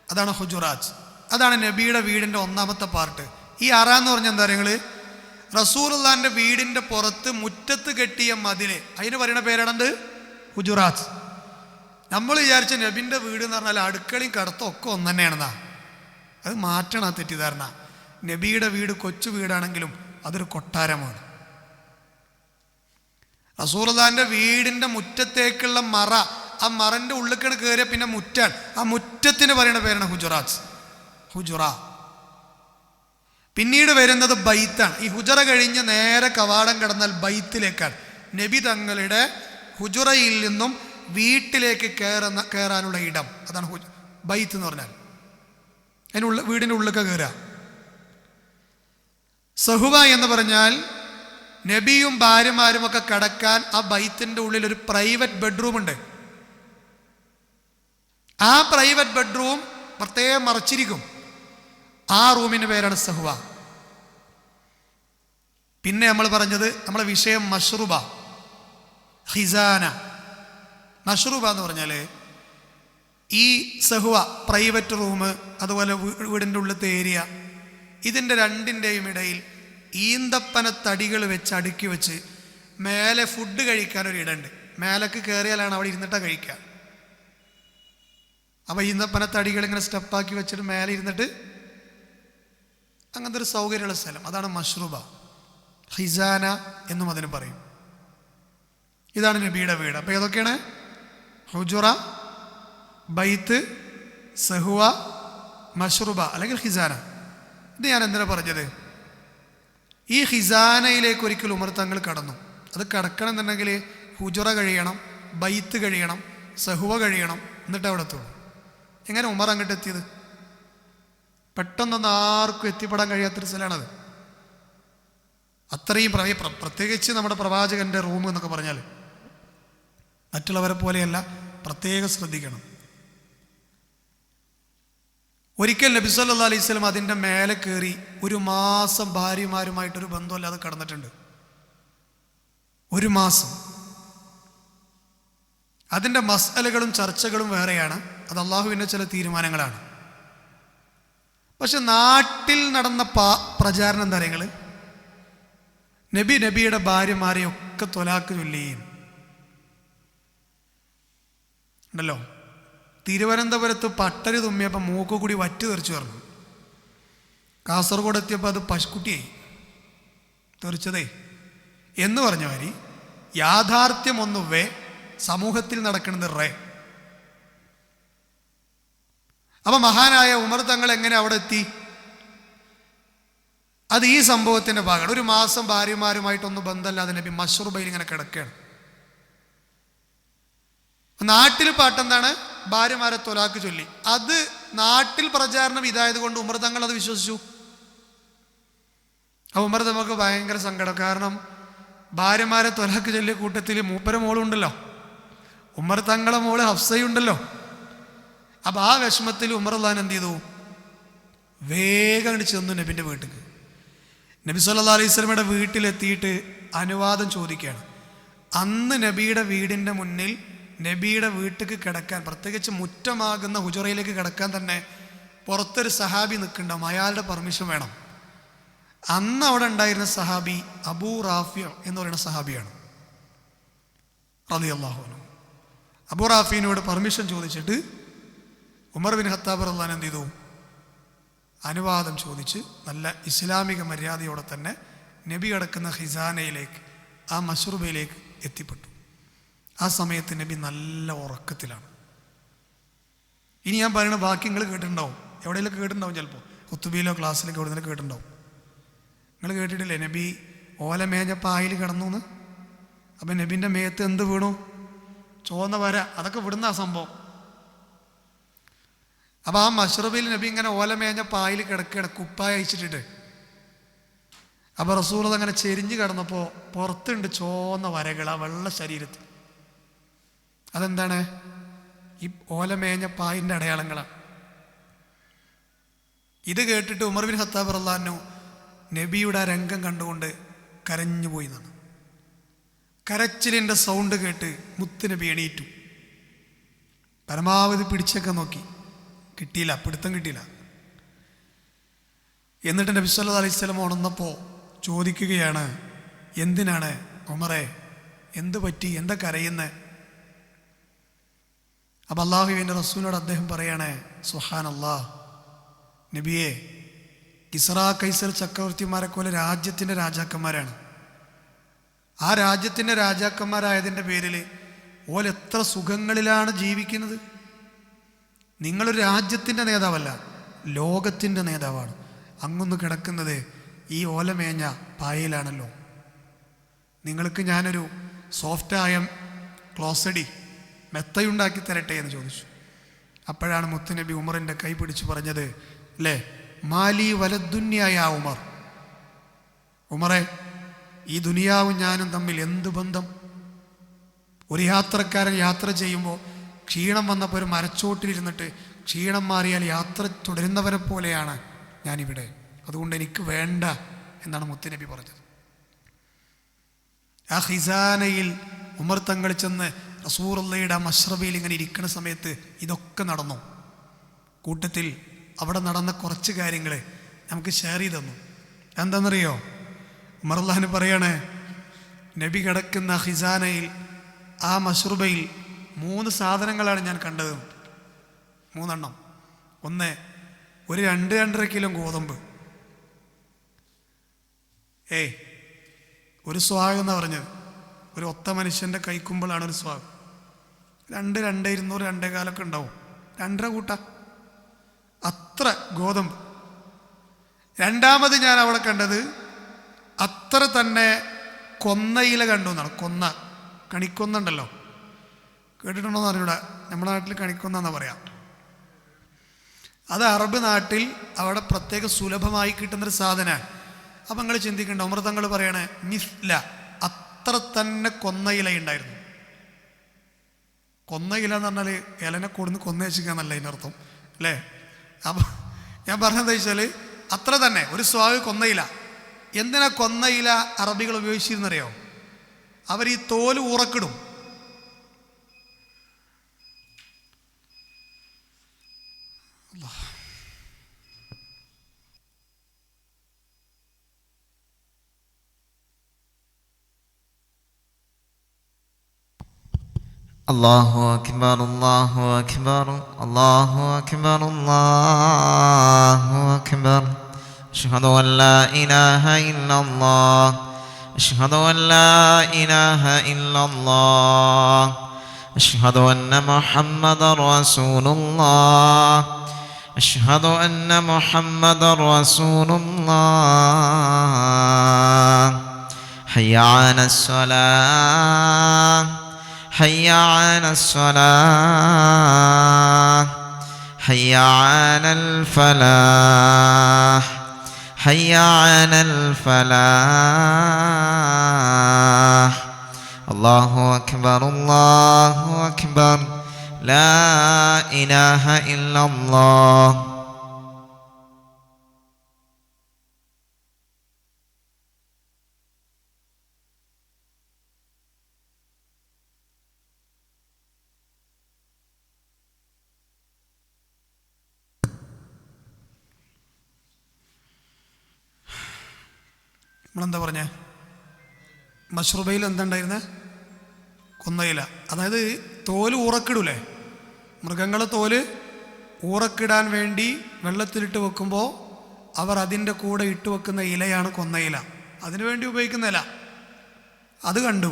അതാണ് ഹുജുറാത്ത്. അതാണ് നബിയുടെ വീടിൻ്റെ ഒന്നാമത്തെ പാർട്ട്. ഈ അറ എന്ന് പറഞ്ഞാൽ എന്താ നിങ്ങൾ, റസൂലുള്ളാഹിന്റെ വീടിൻ്റെ പുറത്ത് മുറ്റത്ത് കെട്ടിയ മതില്, അതിന് പറയുന്ന പേരാണെന്ത്, ഹുജുറാത്ത്. നമ്മൾ വിചാരിച്ച നബിൻ്റെ വീട് എന്ന് പറഞ്ഞാൽ അടുക്കളയും കടത്തും ഒക്കെ ഒന്ന് തന്നെയാണെന്നാ. അത് മാറ്റണം ആ തെറ്റിദ്ധാരണ. നബിയുടെ വീട് കൊച്ചു വീടാണെങ്കിലും അതൊരു കൊട്ടാരമാണ്. റസൂലുള്ളാഹിന്റെ വീടിൻ്റെ മുറ്റത്തേക്കുള്ള മറ, ആ മറൻ്റെ ഉള്ളിൽ കയറിയ പിന്നെ മുറ്റാൻ, ആ മുറ്റത്തിന് പറയുന്ന പേരാണ് ഹുജുറാത്ത്, ഹുജുറ. പിന്നീട് വരുന്നത് ബൈത്താണ്. ഈ ഹുജറ കഴിഞ്ഞ് നേരെ കവാടം കടന്നാൽ ബൈത്തിലേക്കാണ്. നബി തങ്ങളുടെ ഹുജുറയിൽ നിന്നും വീട്ടിലേക്ക് കയറാനുള്ള ഇടം, അതാണ് ബൈത്ത് എന്ന് പറഞ്ഞാൽ. അതിനുള്ള വീടിൻ്റെ ഉള്ളിൽ കയറുക. സഹുവ എന്ന് പറഞ്ഞാൽ നബിയും ഭാര്യമാരും ഒക്കെ കടക്കാൻ ആ ബൈത്തിൻ്റെ ഉള്ളിൽ ഒരു പ്രൈവറ്റ് ബെഡ്റൂം ഉണ്ട്. ആ പ്രൈവറ്റ് ബെഡ്റൂം പ്രത്യേകം മറച്ചിരിക്കും. ആ റൂമിന് പേരാണ് സഹുവ. പിന്നെ നമ്മൾ പറഞ്ഞത് നമ്മളെ വിഷയം മഷ്റൂബ, ഖിസാന. മഷ്റൂബ എന്ന് പറഞ്ഞാൽ ഈ സഹുവ, പ്രൈവറ്റ് റൂം, അതുപോലെ വീടിൻ്റെ ഉള്ളിലത്തെ ഏരിയ, ഇതിൻ്റെ രണ്ടിൻ്റെയും ഇടയിൽ ഈന്തപ്പന തടികൾ വെച്ച് അടുക്കി വെച്ച് മേലെ ഫുഡ് കഴിക്കാനൊരു ഇടമുണ്ട്. മേലേക്ക് കയറിയാലാണ് അവിടെ ഇരുന്നിട്ടാണ് കഴിക്കുക. അപ്പോൾ ഈന്തപ്പന തടികൾ ഇങ്ങനെ സ്റ്റെപ്പാക്കി വെച്ചിട്ട് മേലെ ഇരുന്നിട്ട് അങ്ങനത്തെ ഒരു സൗകര്യമുള്ള സ്ഥലം, അതാണ് മഷ്റൂബ. ഖിസാന എന്നും അതിന് പറയും. ഇതാണ് നബിയുടെ വീട്. അപ്പോൾ ഏതൊക്കെയാണ്? ഹുജുറ, ബൈത്ത്, സഹുവ, മഷ്റൂബ അല്ലെങ്കിൽ ഖിസാന. ഇത് ഞാൻ എന്തിനാ പറഞ്ഞത്? ഈ ഖിസാനയിലേക്ക് ഒരിക്കൽ ഉമർ തങ്ങൾ കടന്നു. അത് കടക്കണം എന്നുണ്ടെങ്കിൽ ഹുജുറ കഴിയണം, ബൈത്ത് കഴിയണം, സഹുവ കഴിയണം, എന്നിട്ട് അവിടെ എത്തുള്ളൂ. എങ്ങനെ ഉമർ അങ്ങോട്ട് എത്തിയത്? പെട്ടെന്നൊന്നും ആർക്കും എത്തിപ്പെടാൻ കഴിയാത്തൊരു സ്ഥലമാണത്. അത്രയും പ്രത്യേകിച്ച് നമ്മുടെ പ്രവാചകന്റെ റൂം എന്നൊക്കെ പറഞ്ഞാൽ മറ്റുള്ളവരെ പോലെയല്ല, പ്രത്യേകം ശ്രദ്ധിക്കണം. ഒരിക്കൽ നബി സല്ലല്ലാഹു അലൈഹി വസല്ലം അതിൻ്റെ മേലെ കയറി 1 മാസം ഭാര്യമാരുമായിട്ടൊരു ബന്ധമില്ലാതെ കടന്നിട്ടുണ്ട്. 1 മാസം. അതിൻ്റെ മസ്അലകളും ചർച്ചകളും വേറെയാണ്. അത് അള്ളാഹുവിൻ്റെ ചില തീരുമാനങ്ങളാണ്. പക്ഷെ നാട്ടിൽ നടന്ന പ്രചാരണം എന്താ പറയുക? നബിയുടെ ഭാര്യമാരെയൊക്കെ ത്വലാക്ക് ചൊല്ലിയും ഉണ്ടല്ലോ. തിരുവനന്തപുരത്ത് പട്ടര് തുമ്മിയപ്പോൾ മൂക്ക് കൂടി വറ്റ് തെറിച്ചു പറഞ്ഞു. കാസർഗോഡ് എത്തിയപ്പോൾ അത് പശുക്കുട്ടിയായി തെറിച്ചതേ എന്ന് പറഞ്ഞ മാതിരി യാഥാർത്ഥ്യം ഒന്ന് വേ, സമൂഹത്തിൽ നടക്കുന്നത് റേ. അപ്പൊ മഹാനായ ഉമർ തങ്ങൾ എങ്ങനെ അവിടെ എത്തി? അത് ഈ സംഭവത്തിന്റെ ഭാഗമാണ്. 1 മാസം ഭാര്യമാരുമായിട്ടൊന്നും ബന്ധമല്ലാതെ നബി മഷ്റൂബയിൽ ഇങ്ങനെ കിടക്കുകയാണ്. നാട്ടിൽ പാട്ടെന്താണ്? ഭാര്യമാരെ ത്വലാക്ക് ചൊല്ലി. അത് നാട്ടിൽ പ്രചാരണം ഇതായത് കൊണ്ട് ഉമർ തങ്ങൾ അത് വിശ്വസിച്ചു. ആ ഉമർ തങ്ങൾക്ക് ഭയങ്കര സങ്കടം. കാരണം ഭാര്യമാരെ ത്വലാക്ക് ചൊല്ലിയ കൂട്ടത്തിൽ മൂപ്പര മോളുണ്ടല്ലോ, ഉമർ തങ്ങളെ മോള് ഹഫ്സയുണ്ടല്ലോ. അപ്പൊ ആ വിഷമത്തിൽ ഉമർ അള്ളാൻ എന്ത് ചെയ്തു? വേഗം ചെന്നു നബിന്റെ വീട്ടിൽ. നബി സല്ലല്ലാഹു അലൈഹി വസല്ലമയുടെ വീട്ടിലെത്തിയിട്ട് അനുവാദം ചോദിക്കുകയാണ്. അന്ന് നബിയുടെ വീടിൻ്റെ മുന്നിൽ നബിയുടെ വീട്ടിലേക്ക് കിടക്കാൻ, പ്രത്യേകിച്ച് മുറ്റമാകുന്ന ഹുജറയിലേക്ക് കിടക്കാൻ തന്നെ പുറത്തൊരു സഹാബി നിൽക്കുന്നുണ്ടാവും. അയാളുടെ പെർമിഷൻ വേണം. അന്ന് അവിടെ ഉണ്ടായിരുന്ന സഹാബി അബൂ റാഫി എന്ന് പറയുന്ന സഹാബിയാണ് റളിയല്ലാഹു അൻഹു. അബൂ റാഫിനോട് പെർമിഷൻ ചോദിച്ചിട്ട് ഉമർ ബിൻ ഖത്താബ് റളിയല്ലാഹു അൻഹു എന്ത് ചെയ്തു? അനുവാദം ചോദിച്ച് നല്ല ഇസ്ലാമിക മര്യാദയോടെ തന്നെ നബി കിടക്കുന്ന ഖിസാനയിലേക്ക്, ആ മഷ്റൂബയിലേക്ക് എത്തിപ്പെട്ടു. ആ സമയത്ത് നബി നല്ല ഉറക്കത്തിലാണ്. ഇനി ഞാൻ പറയുന്ന ബാക്കി നിങ്ങൾ കേട്ടിട്ടുണ്ടാവും, എവിടെയെങ്കിലും കേട്ടിട്ടുണ്ടാവും, ചിലപ്പോൾ ഖുത്തുബയിലോ ക്ലാസ്സിലൊക്കെ എവിടെയെങ്കിലും കേട്ടിട്ടുണ്ടാവും. നിങ്ങൾ കേട്ടിട്ടില്ലേ നബി ഓല മേഞ്ഞ പായിൽ കിടന്നു എന്ന്? അപ്പം നബിൻ്റെ മേത്ത് എന്ത് വീണു? ചുവന്ന വര. അതൊക്കെ വിടുന്ന ആ സംഭവം. അപ്പം ആ മഷ്റൂബിൽ നബി ഇങ്ങനെ ഓല മേഞ്ഞ പായിൽ കിടക്കുകയാണ്, കുപ്പായ അയച്ചിട്ടിട്ട്. അപ്പോൾ റസൂൽ അതങ്ങനെ ചെരിഞ്ഞ് കിടന്നപ്പോൾ പുറത്തുണ്ട് ചുവന്ന വരകൾ ആ വെള്ള ശരീരത്തിൽ. അതെന്താണ്? ഈ ഓല മേഞ്ഞ പായിൻ്റെ അടയാളങ്ങളാണ്. ഇത് കേട്ടിട്ട് ഉമർ ബിൻ ഖത്താബ് റളിയല്ലാഹു അൻഹു നബിയുടെ ആ രംഗം കണ്ടുകൊണ്ട് കരഞ്ഞു പോയി എന്നാണ്. കരച്ചിലിൻ്റെ സൗണ്ട് കേട്ട് മുത്ത് നബി എണീറ്റു. പരമാവധി പിടിച്ചൊക്കെ നോക്കി, കിട്ടിയില്ല, പിടുത്തം കിട്ടിയില്ല. എന്നിട്ട് നബി സല്ലല്ലാഹു അലൈഹി വസല്ലം ഉണർന്നപ്പോൾ ചോദിക്കുകയാണ്, എന്തിനാണ് ഉമറേ, എന്ത് പറ്റി, എന്താ കരയുന്നത്? അപ്പം അല്ലാഹുവിൻ്റെ റസൂലിനോട് അദ്ദേഹം പറയാണ്, സുബ്ഹാനല്ലാഹ് നബിയെ, കിസ്റാ കൈസർ ചക്രവർത്തിമാരെ പോലെ രാജ്യത്തിൻ്റെ രാജാക്കന്മാരാണ്. ആ രാജ്യത്തിൻ്റെ രാജാക്കന്മാരായതിൻ്റെ പേരിൽ ഓലെത്ര സുഖങ്ങളിലാണ് ജീവിക്കുന്നത്. നിങ്ങളൊരു രാജ്യത്തിൻ്റെ നേതാവല്ല, ലോകത്തിൻ്റെ നേതാവാണ്. അങ്ങൊന്ന് കിടക്കുന്നത് ഈ ഓലമേഞ്ഞ പായയിലാണല്ലോ. നിങ്ങൾക്ക് ഞാനൊരു സോഫ്റ്റായ ക്ലോസടി മെത്തയുണ്ടാക്കി തരട്ടെ എന്ന് ചോദിച്ചു. അപ്പോഴാണ് മുത്തുനബി ഉമറിൻ്റെ കൈ പിടിച്ച് പറഞ്ഞത്, അല്ലേ, മാലി വലദ്ദുന്യായ ഉമർ, ഉമറെ, ഈ ദുനിയാവും ഞാനും തമ്മിൽ എന്ത് ബന്ധം? ഒരു യാത്രക്കാരൻ യാത്ര ചെയ്യുമ്പോൾ ക്ഷീണം വന്നപ്പോൾ ഒരു മരച്ചോട്ടിലിരുന്നിട്ട് ക്ഷീണം മാറിയാൽ യാത്ര തുടരുന്നവരെ പോലെയാണ് ഞാനിവിടെ. അതുകൊണ്ട് എനിക്ക് വേണ്ട എന്നാണ് മുത്തുനബി പറഞ്ഞത്. ആ ഖിസാനയിൽ ഉമർ തങ്ങൾ ചെന്ന് റസൂലുള്ളാഹിയുടെ മശ്റബയിൽ ഇങ്ങനെ ഇരിക്കുന്ന സമയത്ത് ഇതൊക്കെ നടന്നു. കൂട്ടത്തിൽ അവിടെ നടന്ന കുറച്ച് കാര്യങ്ങൾ നമുക്ക് ഷെയർ ചെയ്ത് തന്നു. എന്താണെന്നറിയോ? ഉമർ അള്ളാഹു പറയാണ്, നബി കിടക്കുന്ന ഖിസാനയിൽ, ആ മശ്റുബയിൽ 3 സാധനങ്ങളാണ് ഞാൻ കണ്ടത്. 3 എണ്ണം. ഒന്ന്, ഒരു 2-2.5 കിലോ ഗോതമ്പ്. ഒരു സ്വാഗ് എന്നാണ് പറഞ്ഞത്. ഒരു ഒത്ത മനുഷ്യൻ്റെ കൈക്കുമ്പോഴാണ് ഒരു സ്വാഗ്. 2, 200, 2.25 ഉണ്ടാവും. 2.5 കൂട്ട അത്ര ഗോതമ്പ്. രണ്ടാമത് ഞാൻ അവിടെ കണ്ടത് അത്ര തന്നെ കൊന്നയില കണ്ടു എന്നാണ്. കൊന്ന, കണിക്കൊന്നുണ്ടല്ലോ, കേട്ടിട്ടുണ്ടോന്ന് അറിഞ്ഞൂടാ. നമ്മുടെ നാട്ടിൽ കണിക്കൊന്നാന്ന് പറയാം. അത് അറബ് നാട്ടിൽ അവിടെ പ്രത്യേക സുലഭമായി കിട്ടുന്നൊരു സാധനമാണ്. അപ്പം നിങ്ങൾ ചിന്തിക്കേണ്ട, ഉമർ തങ്ങൾ പറയണേ മിസ്ല, അത്ര തന്നെ കൊന്നയില ഉണ്ടായിരുന്നു. കൊന്നയില എന്ന് പറഞ്ഞാൽ ഇലനെ കൊടുന്ന് കൊന്നേച്ചിക്കാന്നല്ല അതിനർത്ഥം, അല്ലേ? അപ്പം ഞാൻ പറഞ്ഞതെന്ന് വെച്ചാൽ അത്ര തന്നെ ഒരു സ്വാഗ് കൊന്നയില. എന്തിനാ കൊന്നയില അറബികൾ ഉപയോഗിച്ചിരുന്നറിയോ? അവർ ഈ തോല് ഉറക്കിടും. അല്ലാഹു അക്ബർ, അല്ലാഹു അക്ബർ, അല്ലാഹു അക്ബർ, അല്ലാഹു അക്ബർ. അഷ്ഹദു അൻ ലാ ഇലാഹ ഇല്ലല്ലാഹ്, അഷ്ഹദു അൻ ലാ ഇലാഹ ഇല്ലല്ലാഹ്, അഷ്ഹദു അന്ന മുഹമ്മദർ റസൂലുള്ളാഹ്, അഷ്ഹദു അന്ന മുഹമ്മദർ റസൂലുള്ളാഹ്. ഹയ്യ അലസ്സലാം, حي على الصلاة، حي على الفلاح، حي على الفلاح. الله أكبر، الله أكبر، لا إله إلا الله. നമ്മളെന്താ പറഞ്ഞേ? മഷ്റൂബയിൽ എന്താ ഉണ്ടായിരുന്നത്? കൊന്നയില. അതായത് തോല് ഊറക്കിടൂലേ, മൃഗങ്ങളെ തോല് ഊറക്കിടാൻ വേണ്ടി വെള്ളത്തിലിട്ട് വെക്കുമ്പോൾ അവർ അതിൻ്റെ കൂടെ ഇട്ട് വെക്കുന്ന ഇലയാണ് കൊന്നയില. അതിനു വേണ്ടി ഉപയോഗിക്കുന്ന ഇല. അത് കണ്ടു.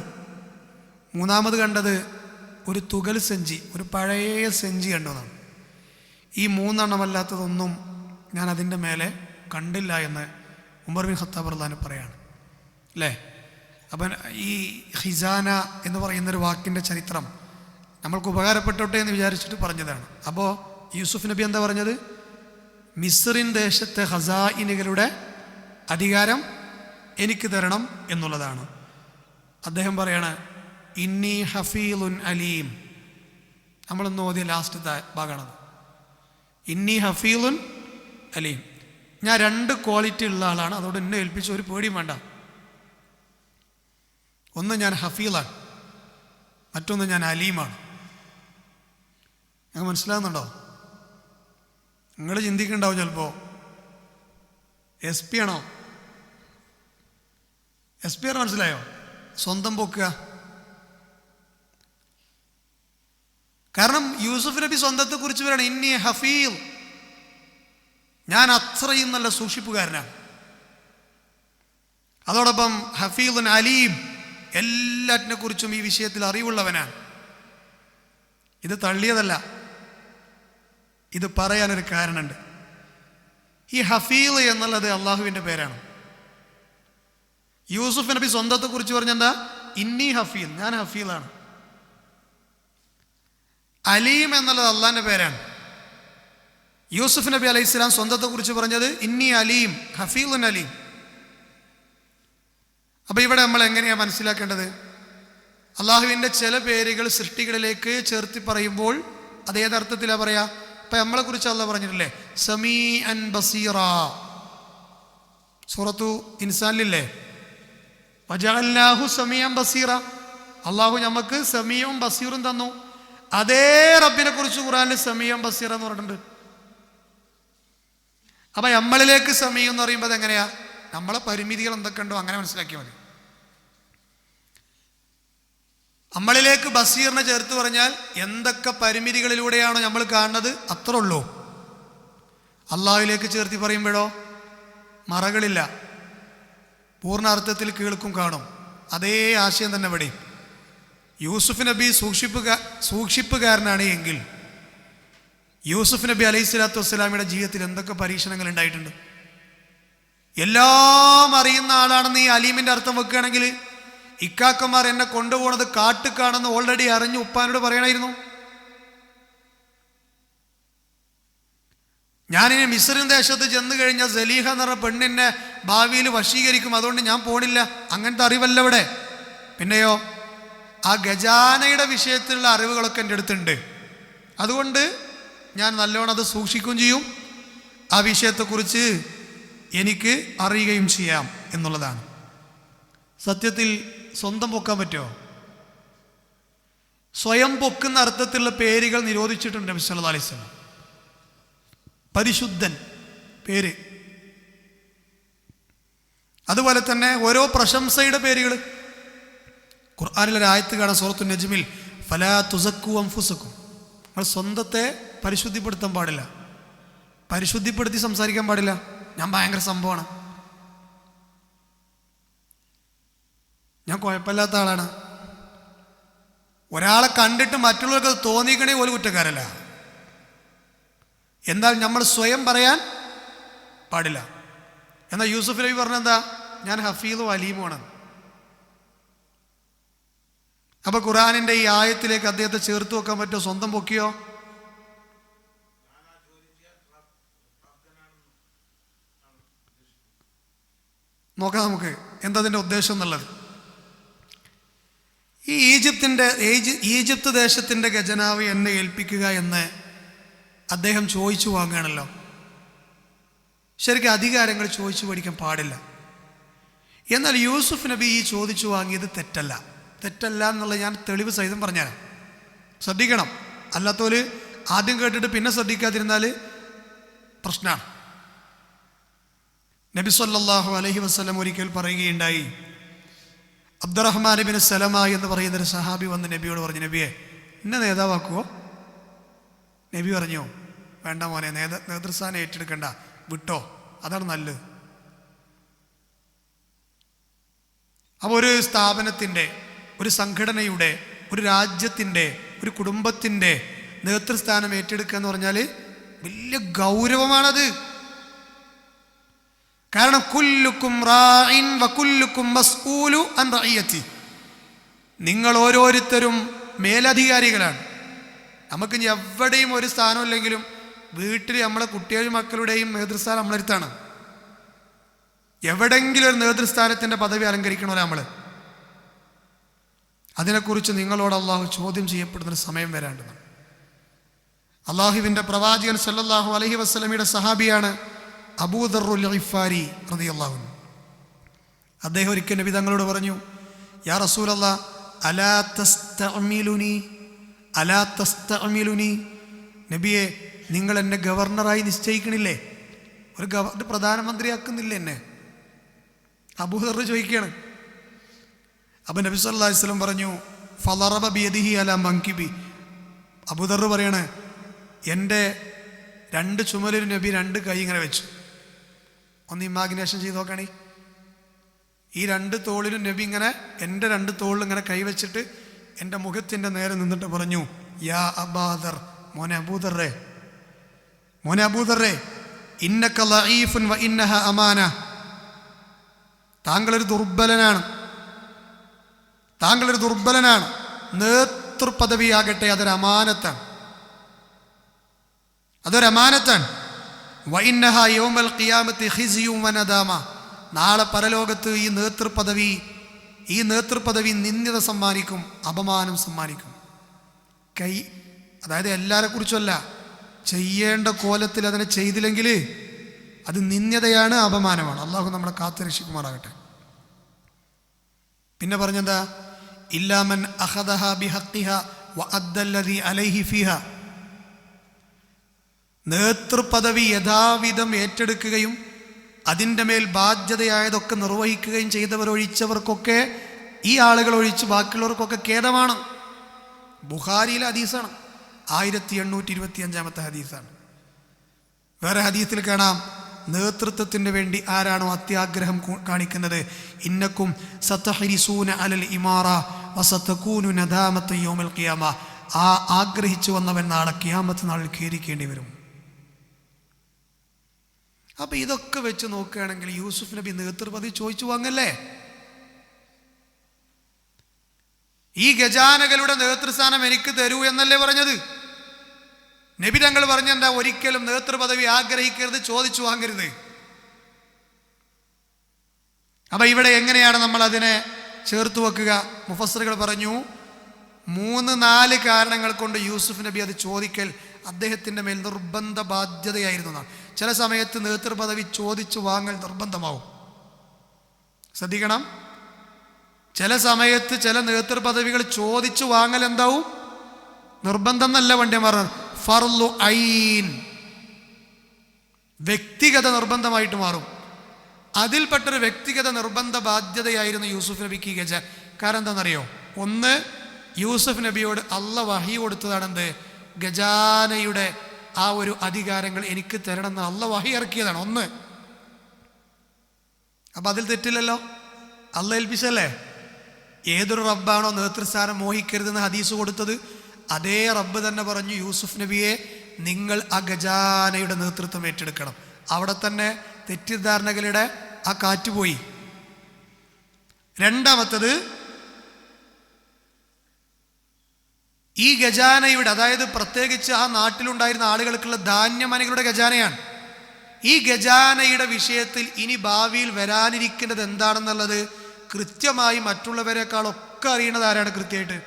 മൂന്നാമത് കണ്ടത് ഒരു തുകൽ സെഞ്ചി, ഒരു പഴയ സെഞ്ചി കണ്ടതാണ്. ഈ 3 എണ്ണമല്ലാത്തതൊന്നും ഞാൻ അതിൻ്റെ മേലെ കണ്ടില്ല എന്ന് ഉമർ ബിൻ ഖത്താബ് റളിയല്ലാഹു അൻഹു പറയാണ്, അല്ലേ? അപ്പം ഈ ഖിസാന എന്ന് പറയുന്നൊരു വാക്കിൻ്റെ ചരിത്രം നമ്മൾക്ക് ഉപകാരപ്പെട്ടോട്ടെ എന്ന് വിചാരിച്ചിട്ട് പറഞ്ഞതാണ്. അപ്പോൾ യൂസുഫ് നബി എന്താ പറഞ്ഞത്? മിസ്റിൻ ദേശത്തെ ഖസായിനുകളുടെ അധികാരം എനിക്ക് തരണം എന്നുള്ളതാണ്. അദ്ദേഹം പറയാണ്, ഇന്നി ഹഫീലുൻ അലീം. നമ്മളൊന്ന് ഓതിയ ലാസ്റ്റത്തെ ഭാഗമാണത്. ഇന്നി ഹഫീലുൻ അലീം. ഞാൻ 2 ക്വാളിറ്റി ഉള്ള ആളാണ്, അതോട് എന്നെ ഏൽപ്പിച്ച ഒരു പേടിയും വേണ്ട. ഒന്ന് ഞാൻ ഹഫീലാണ്, മറ്റൊന്ന് ഞാൻ അലീമാണ്. ഞങ്ങൾ മനസ്സിലാകുന്നുണ്ടോ? നിങ്ങൾ ചിന്തിക്കുന്നുണ്ടാവും ചിലപ്പോൾ, SP ആണോ? SP ആണോ? മനസ്സിലായോ? സ്വന്തം പൊക്കുക. കാരണം യൂസുഫ് നബി സ്വന്തത്തെ കുറിച്ച് പറയണം, ഇന്നി ഹഫീൽ, ഞാൻ അത്രയും നല്ല സൂക്ഷിപ്പുകാരനാണ്. അതോടൊപ്പം ഹഫീലുൻ അലീം, എല്ലാറ്റിനെ കുറിച്ചും ഈ വിഷയത്തിൽ അറിവുള്ളവനാണ്. ഇത് തള്ളിയതല്ല, ഇത് പറയാനൊരു കാരണമുണ്ട്. ഈ ഹഫീൽ എന്നുള്ളത് അള്ളാഹുവിൻ്റെ പേരാണ്. യൂസുഫ് നബി സ്വന്തത്തെ കുറിച്ച് പറഞ്ഞെന്താ? ഇന്നി ഹഫീൽ, ഞാൻ ഹഫീലാണ്. അലീം എന്നുള്ളത് അള്ളാഹിൻ്റെ പേരാണ്. യൂസുഫ് നബി അലൈഹി സ്വലാം സ്വന്തത്തെ കുറിച്ച് പറഞ്ഞത് ഇന്നി അലീം, ഹഫീലുൻ അലീം. അപ്പൊ ഇവിടെ നമ്മൾ എങ്ങനെയാണ് മനസ്സിലാക്കേണ്ടത്? അള്ളാഹുവിൻ്റെ ചില പേരുകൾ സൃഷ്ടികളിലേക്ക് ചേർത്തി പറയുമ്പോൾ അത് ഏതർത്ഥത്തിലാണ് പറയാ? ഇപ്പൊ നമ്മളെ കുറിച്ച് അള്ളാഹ് പറഞ്ഞിട്ടില്ലേ, സമീഅൻ ബസീറ, സൂറത്തു ഇൻസാനിലില്ലേ, വജഅൽനാഹു സമീഅൻ ബസീറ, അള്ളാഹു നമുക്ക് സമീഉം ബസീറും തന്നു. അതേ റബ്ബിനെ കുറിച്ച് ഖുർആനിൽ സമീഅൻ ബസീറ എന്ന് പറഞ്ഞിട്ടുണ്ട്. അപ്പൊ നമ്മളിലേക്ക് സമീ എന്ന് പറയുമ്പോൾ എങ്ങനെയാ? നമ്മളെ പരിമിതികൾ എന്തൊക്കെ ഉണ്ടോ അങ്ങനെ മനസ്സിലാക്കിയാൽ മതി. നമ്മളിലേക്ക് ബസീറിനെ ചേർത്ത് പറഞ്ഞാൽ എന്തൊക്കെ പരിമിതികളിലൂടെയാണോ നമ്മൾ കാണുന്നത് അത്ര ഉള്ളൂ. അള്ളാഹുവിലേക്ക് ചേർത്തി പറയുമ്പോഴോ മറകളില്ല, പൂർണ്ണ അർത്ഥത്തിൽ കേൾക്കും കാണും. അതേ ആശയം തന്നെ ഇവിടെ. യൂസുഫ് നബി സൂക്ഷിപ്പുകാരനാണ് എങ്കിൽ യൂസുഫ് നബി അലൈഹി സ്വലാത്തു വസ്സലാമിയുടെ ജീവിതത്തിൽ എന്തൊക്കെ പരീക്ഷണങ്ങൾ ഉണ്ടായിട്ടുണ്ട്. എല്ലാം അറിയുന്ന ആളാണെന്ന് ഈ അലീമിൻ്റെ അർത്ഥം വെക്കുകയാണെങ്കിൽ ഇക്കാക്കന്മാർ എന്നെ കൊണ്ടുപോകുന്നത് കാട്ടുകാണെന്ന് ഓൾറെഡി അറിഞ്ഞ് ഉപ്പാനോട് പറയണമായിരുന്നു. ഞാനിനി മിസ്രിൻ ദേശത്ത് ചെന്ന് കഴിഞ്ഞാൽ സലീഹ എന്ന് പറഞ്ഞ പെണ്ണിനെ ഭാവിയിൽ വശീകരിക്കും, അതുകൊണ്ട് ഞാൻ പോണില്ല. അങ്ങനത്തെ അറിവല്ല ഇവിടെ. പിന്നെയോ ആ ഖജാനയുടെ വിഷയത്തിലുള്ള അറിവുകളൊക്കെ എൻ്റെ അടുത്തുണ്ട്. അതുകൊണ്ട് ഞാൻ നല്ലോണം അത് സൂക്ഷിക്കുകയും ചെയ്യും, ആ വിഷയത്തെക്കുറിച്ച് എനിക്ക് അറിയുകയും ചെയ്യാം എന്നുള്ളതാണ്. സത്യത്തിൽ സ്വന്തം പൊക്കാൻ പറ്റുമോ? സ്വയം പൊക്കുന്ന അർത്ഥത്തിലുള്ള പേരുകൾ നിരോധിച്ചിട്ടുണ്ട് നബി സല്ലല്ലാഹു അലൈഹി വസല്ലം. പരിശുദ്ധൻ പേര്, അതുപോലെ തന്നെ ഓരോ പ്രശംസയുടെ പേരുകൾ. ഖുർആനിലൊരു ആയത്ത് കാണാം, സൂറത്തു നജ്മിൽ, ഫലാ തുസക്കു അൻഫുസക്കും, നിങ്ങൾ സ്വന്തത്തെ പരിശുദ്ധിപ്പെടുത്താൻ പാടില്ല, പരിശുദ്ധിപ്പെടുത്തി സംസാരിക്കാൻ പാടില്ല. ഞാൻ ഭയങ്കര സംഭവമാണ്, ഞാൻ കുഴപ്പമില്ലാത്ത ആളാണ്. ഒരാളെ കണ്ടിട്ട് മറ്റുള്ളവർക്ക് തോന്നിക്കണേ ഒരു കുറ്റക്കാരല്ല. എന്നാൽ നമ്മൾ സ്വയം പറയാൻ പാടില്ല. എന്നാൽ യൂസുഫ് നബി പറഞ്ഞെന്താ? ഞാൻ ഹഫീദും അലീമുമാണ്. അപ്പൊ ഖുർആനിന്റെ ഈ ആയത്തിലേക്ക് അദ്ദേഹത്തെ ചേർത്ത് വെക്കാൻ പറ്റുമോ? സ്വന്തം പൊക്കിയോ? നോക്കാം നമുക്ക് എന്താ അതിൻ്റെ ഉദ്ദേശം എന്നുള്ളത്. ഈ ഈജിപ്ത് ദേശത്തിൻ്റെ ഖജനാവ് എന്നെ ഏൽപ്പിക്കുക എന്ന് അദ്ദേഹം ചോദിച്ചു വാങ്ങുകയാണല്ലോ. ശരിക്കും അധികാരങ്ങൾ ചോദിച്ചു പഠിക്കാൻ പാടില്ല. എന്നാൽ യൂസുഫ് നബി ഈ ചോദിച്ചു വാങ്ങിയത് തെറ്റല്ല എന്നുള്ളത് ഞാൻ തെളിവ് സഹിതം പറഞ്ഞുതരാം. ശ്രദ്ധിക്കണം, അല്ലാത്തവര് ആദ്യം കേട്ടിട്ട് പിന്നെ ശ്രദ്ധിക്കാതിരുന്നാൽ പ്രശ്നമാണ്. നബി സല്ലല്ലാഹു അലൈഹി വസല്ലം ഒരിക്കൽ പറയുകയുണ്ടായി, അബ്ദുറഹ്മാൻ ഇബ്നു സലമ എന്ന് പറയുന്നൊരു സഹാബി വന്ന് നബിയോട് പറഞ്ഞു, നബിയെ എന്നെ നേതാവാക്കുവോ? നബി പറഞ്ഞു, വേണ്ട മോനെ, നേതൃസ്ഥാനം ഏറ്റെടുക്കണ്ട, വിട്ടോ, അതാണ് നല്ലത്. അപ്പോൾ ഒരു സ്ഥാപനത്തിൻ്റെ, ഒരു സംഘടനയുടെ, ഒരു രാജ്യത്തിൻ്റെ, ഒരു കുടുംബത്തിൻ്റെ നേതൃസ്ഥാനം ഏറ്റെടുക്കുക എന്ന് പറഞ്ഞാൽ വലിയ ഗൗരവമാണത്. കാരണം കുല്ലുക്കും റാഇൻ വകുല്ലുക്കും മസ്ഊലു അൻ റഇയതി, നിങ്ങൾ ഓരോരുത്തരും മേലധികാരികളാണ്. നമുക്ക് ഇനി എവിടെയും ഒരു സ്ഥാനമില്ലെങ്കിലും വീട്ടിൽ നമ്മളെ കുട്ടികളും മക്കളുടെയും നേതൃസ്ഥാനം നമ്മളെടുത്താണ്. എവിടെങ്കിലും ഒരു നേതൃസ്ഥാനത്തിൻ്റെ പദവി അലങ്കരിക്കണമല്ലോ നമ്മൾ. അതിനെക്കുറിച്ച് നിങ്ങളോട് അള്ളാഹു ചോദ്യം ചെയ്യപ്പെടുന്നൊരു സമയം വരേണ്ടതാണ്. അള്ളാഹുവിൻ്റെ പ്രവാചകൻ സല്ലല്ലാഹു അലൈഹി വസല്ലമയുടെ സഹാബിയാണ് അബൂ ദർറുൽ ഗിഫാരി റളിയല്ലാഹു അൻഹു. അദ്ദേഹം ഒരിക്കൽ നബി തങ്ങളോട് പറഞ്ഞു, യാ റസൂലല്ലാഹ് അലാ തസ്തഅമിലുനി, നബിയെ നിങ്ങൾ എന്നെ ഗവർണറായി നിശ്ചയിക്കണില്ലേ? ഒരു പ്രധാനമന്ത്രിയാക്കുന്നില്ല എന്നെ? അബൂദർ ചോദിക്കുകയാണ്. അപ്പം നബി സല്ലല്ലാഹു അലൈഹി വസല്ലം പറഞ്ഞു, ഫളറബ ബിയദിഹി അലാ മൻകിബി. അബൂദർ പറയാണ്, എൻ്റെ 2 ചുമലിൽ നബി 2 കൈ ഇങ്ങനെ വെച്ചു. ഒന്ന് ഇമാജിനേഷൻ ചെയ്ത് നോക്കണേ. ഈ 2 തോളിലും നബി ഇങ്ങനെ എൻ്റെ 2 തോളിൽ ഇങ്ങനെ കൈവച്ചിട്ട് എൻ്റെ മുഖത്തിൻ്റെ നേരെ നിന്നിട്ട് പറഞ്ഞു, യാ അബൂദർ, മോനെ അബൂദറേ, മോനെ അബൂദറേ, ഇന്നക ലഈഫുൻ വ ഇന്നഹ അമാന. താങ്കളൊരു ദുർബലനാണ്, താങ്കളൊരു ദുർബലനാണ്. നേതൃപദവിയാകട്ടെ അതൊരു അമാനത്താണ്, അതൊരു അമാനത്താണ്. വ ഇന്നഹ യൗമൽ ഖിയാമത്തി ഖിസ്യു വ നദാമ. നാളെ പരലോകത്ത് ഈ നേതൃപദവി നിന്ദ്യത സമ്മാനിക്കും, അപമാനം സമ്മാനിക്കും. അതായത് എല്ലാവരെ കുറിച്ചല്ല, ചെയ്യേണ്ട കോലത്തിൽ അതിനെ ചെയ്തില്ലെങ്കിൽ അത് നിന്ദ്യതയാണ്, അപമാനമാണ്. അള്ളാഹു നമ്മളെ കാത്തുരക്ഷിക്കുമാറാകട്ടെ. പിന്നെ പറഞ്ഞെന്താ? ഇല്ലാമൻ അഖദഹ ബിഹഖിഹ വഅദ്ദല്ലദി അലൈഹി ഫിഹ. നേതൃപദവി യഥാവിധം ഏറ്റെടുക്കുകയും അതിൻ്റെ മേൽ ബാധ്യതയായതൊക്കെ നിർവഹിക്കുകയും ചെയ്തവരൊഴിച്ചവർക്കൊക്കെ, ഈ ആളുകൾ ഒഴിച്ച് ബാക്കിയുള്ളവർക്കൊക്കെ ഖേദമാണ്. ബുഖാരിയിലെ ഹദീസാണ്, 1825 ഹദീസാണ്. വേറെ ഹദീസിൽ കാണാം, നേതൃത്വത്തിന് വേണ്ടി ആരാണോ അത്യാഗ്രഹം കാണിക്കുന്നത്, ഇന്നക്കും സതഹരിസൂന അലൽ ഇമാറ വസതകൂനു നദാമത യൗമൽ ഖിയാമ. ആ ആഗ്രഹിച്ചു വന്നവൻ നാളെ ഖിയാമത്ത് നാളിൽ ഖേദിക്കേണ്ടി വരും. അപ്പൊ ഇതൊക്കെ വെച്ച് നോക്കുകയാണെങ്കിൽ യൂസുഫ് നബി നേതൃപദവി ചോദിച്ചു വാങ്ങല്ലേ? ഈ ഗജാനകളുടെ നേതൃസ്ഥാനം എനിക്ക് തരൂ എന്നല്ലേ പറഞ്ഞത്? നബി തങ്ങൾ പറഞ്ഞെന്താ? ഒരിക്കലും നേതൃപദവി ആഗ്രഹിക്കരുത്, ചോദിച്ചു വാങ്ങരുത്. അപ്പൊ ഇവിടെ എങ്ങനെയാണ് നമ്മൾ അതിനെ ചേർത്ത് വെക്കുക? മുഫസ്സിറുകൾ പറഞ്ഞു, 3-4 കാരണങ്ങൾ കൊണ്ട് യൂസുഫ് നബി അത് ചോദിക്കൽ അദ്ദേഹത്തിൻ്റെ മേൽ നിർബന്ധ ബാധ്യതയായിരുന്നു. ചില സമയത്ത് നേതൃപദവി ചോദിച്ചു വാങ്ങൽ നിർബന്ധമാവും, ശ്രദ്ധിക്കണം. ചില സമയത്ത് ചില നേതൃപദവികൾ ചോദിച്ചു വാങ്ങൽ എന്താവും? നിർബന്ധം എന്നല്ല പണ്ഡിതന്മാർ പറഞ്ഞത്, ഫർളു ഐൻ, വ്യക്തിഗത നിർബന്ധമായിട്ട് മാറും. അതിൽപ്പെട്ടൊരു വ്യക്തിഗത നിർബന്ധ ബാധ്യതയായിരുന്നു യൂസുഫ് നബിക്ക് ഈ ഗജ. കാരണം എന്താണെന്നറിയോ? ഒന്ന്, യൂസുഫ് നബിയോട് അള്ളാഹ് വഹി കൊടുത്തതാണെന്ത്? ഗജാനയുടെ ആ ഒരു അധികാരങ്ങൾ എനിക്ക് തരണമെന്ന് അള്ളാഹ് വഹി ഇറക്കിയതാണ്. ഒന്ന്, അപ്പൊ അതിൽ തെറ്റില്ലല്ലോ, അള്ളാഹ് ഏൽപ്പിച്ചല്ലേ. ഏതൊരു റബ്ബാണോ നേതൃസ്ഥാനം മോഹിക്കരുതെന്ന് ഹദീസ് കൊടുത്തത്, അതേ റബ്ബ് തന്നെ പറഞ്ഞു, യൂസുഫ് നബിയെ നിങ്ങൾ ആ ഗജാനയുടെ നേതൃത്വം ഏറ്റെടുക്കണം. അവിടെ തന്നെ തെറ്റിദ്ധാരണകളുടെ ആ കാറ്റുപോയി. രണ്ടാമത്തത്, ഈ ഗജാനയുടെ, അതായത് പ്രത്യേകിച്ച് ആ നാട്ടിലുണ്ടായിരുന്ന ആളുകൾക്കുള്ള ധാന്യമണികളുടെ ഗജാനയാണ്. ഈ ഗജാനയുടെ വിഷയത്തിൽ ഇനി ഭാവിയിൽ വരാനിരിക്കുന്നത് എന്താണെന്നുള്ളത് കൃത്യമായി മറ്റുള്ളവരെക്കാളൊക്കെ അറിയണത് ആരാണ്? കൃത്യമായിട്ട്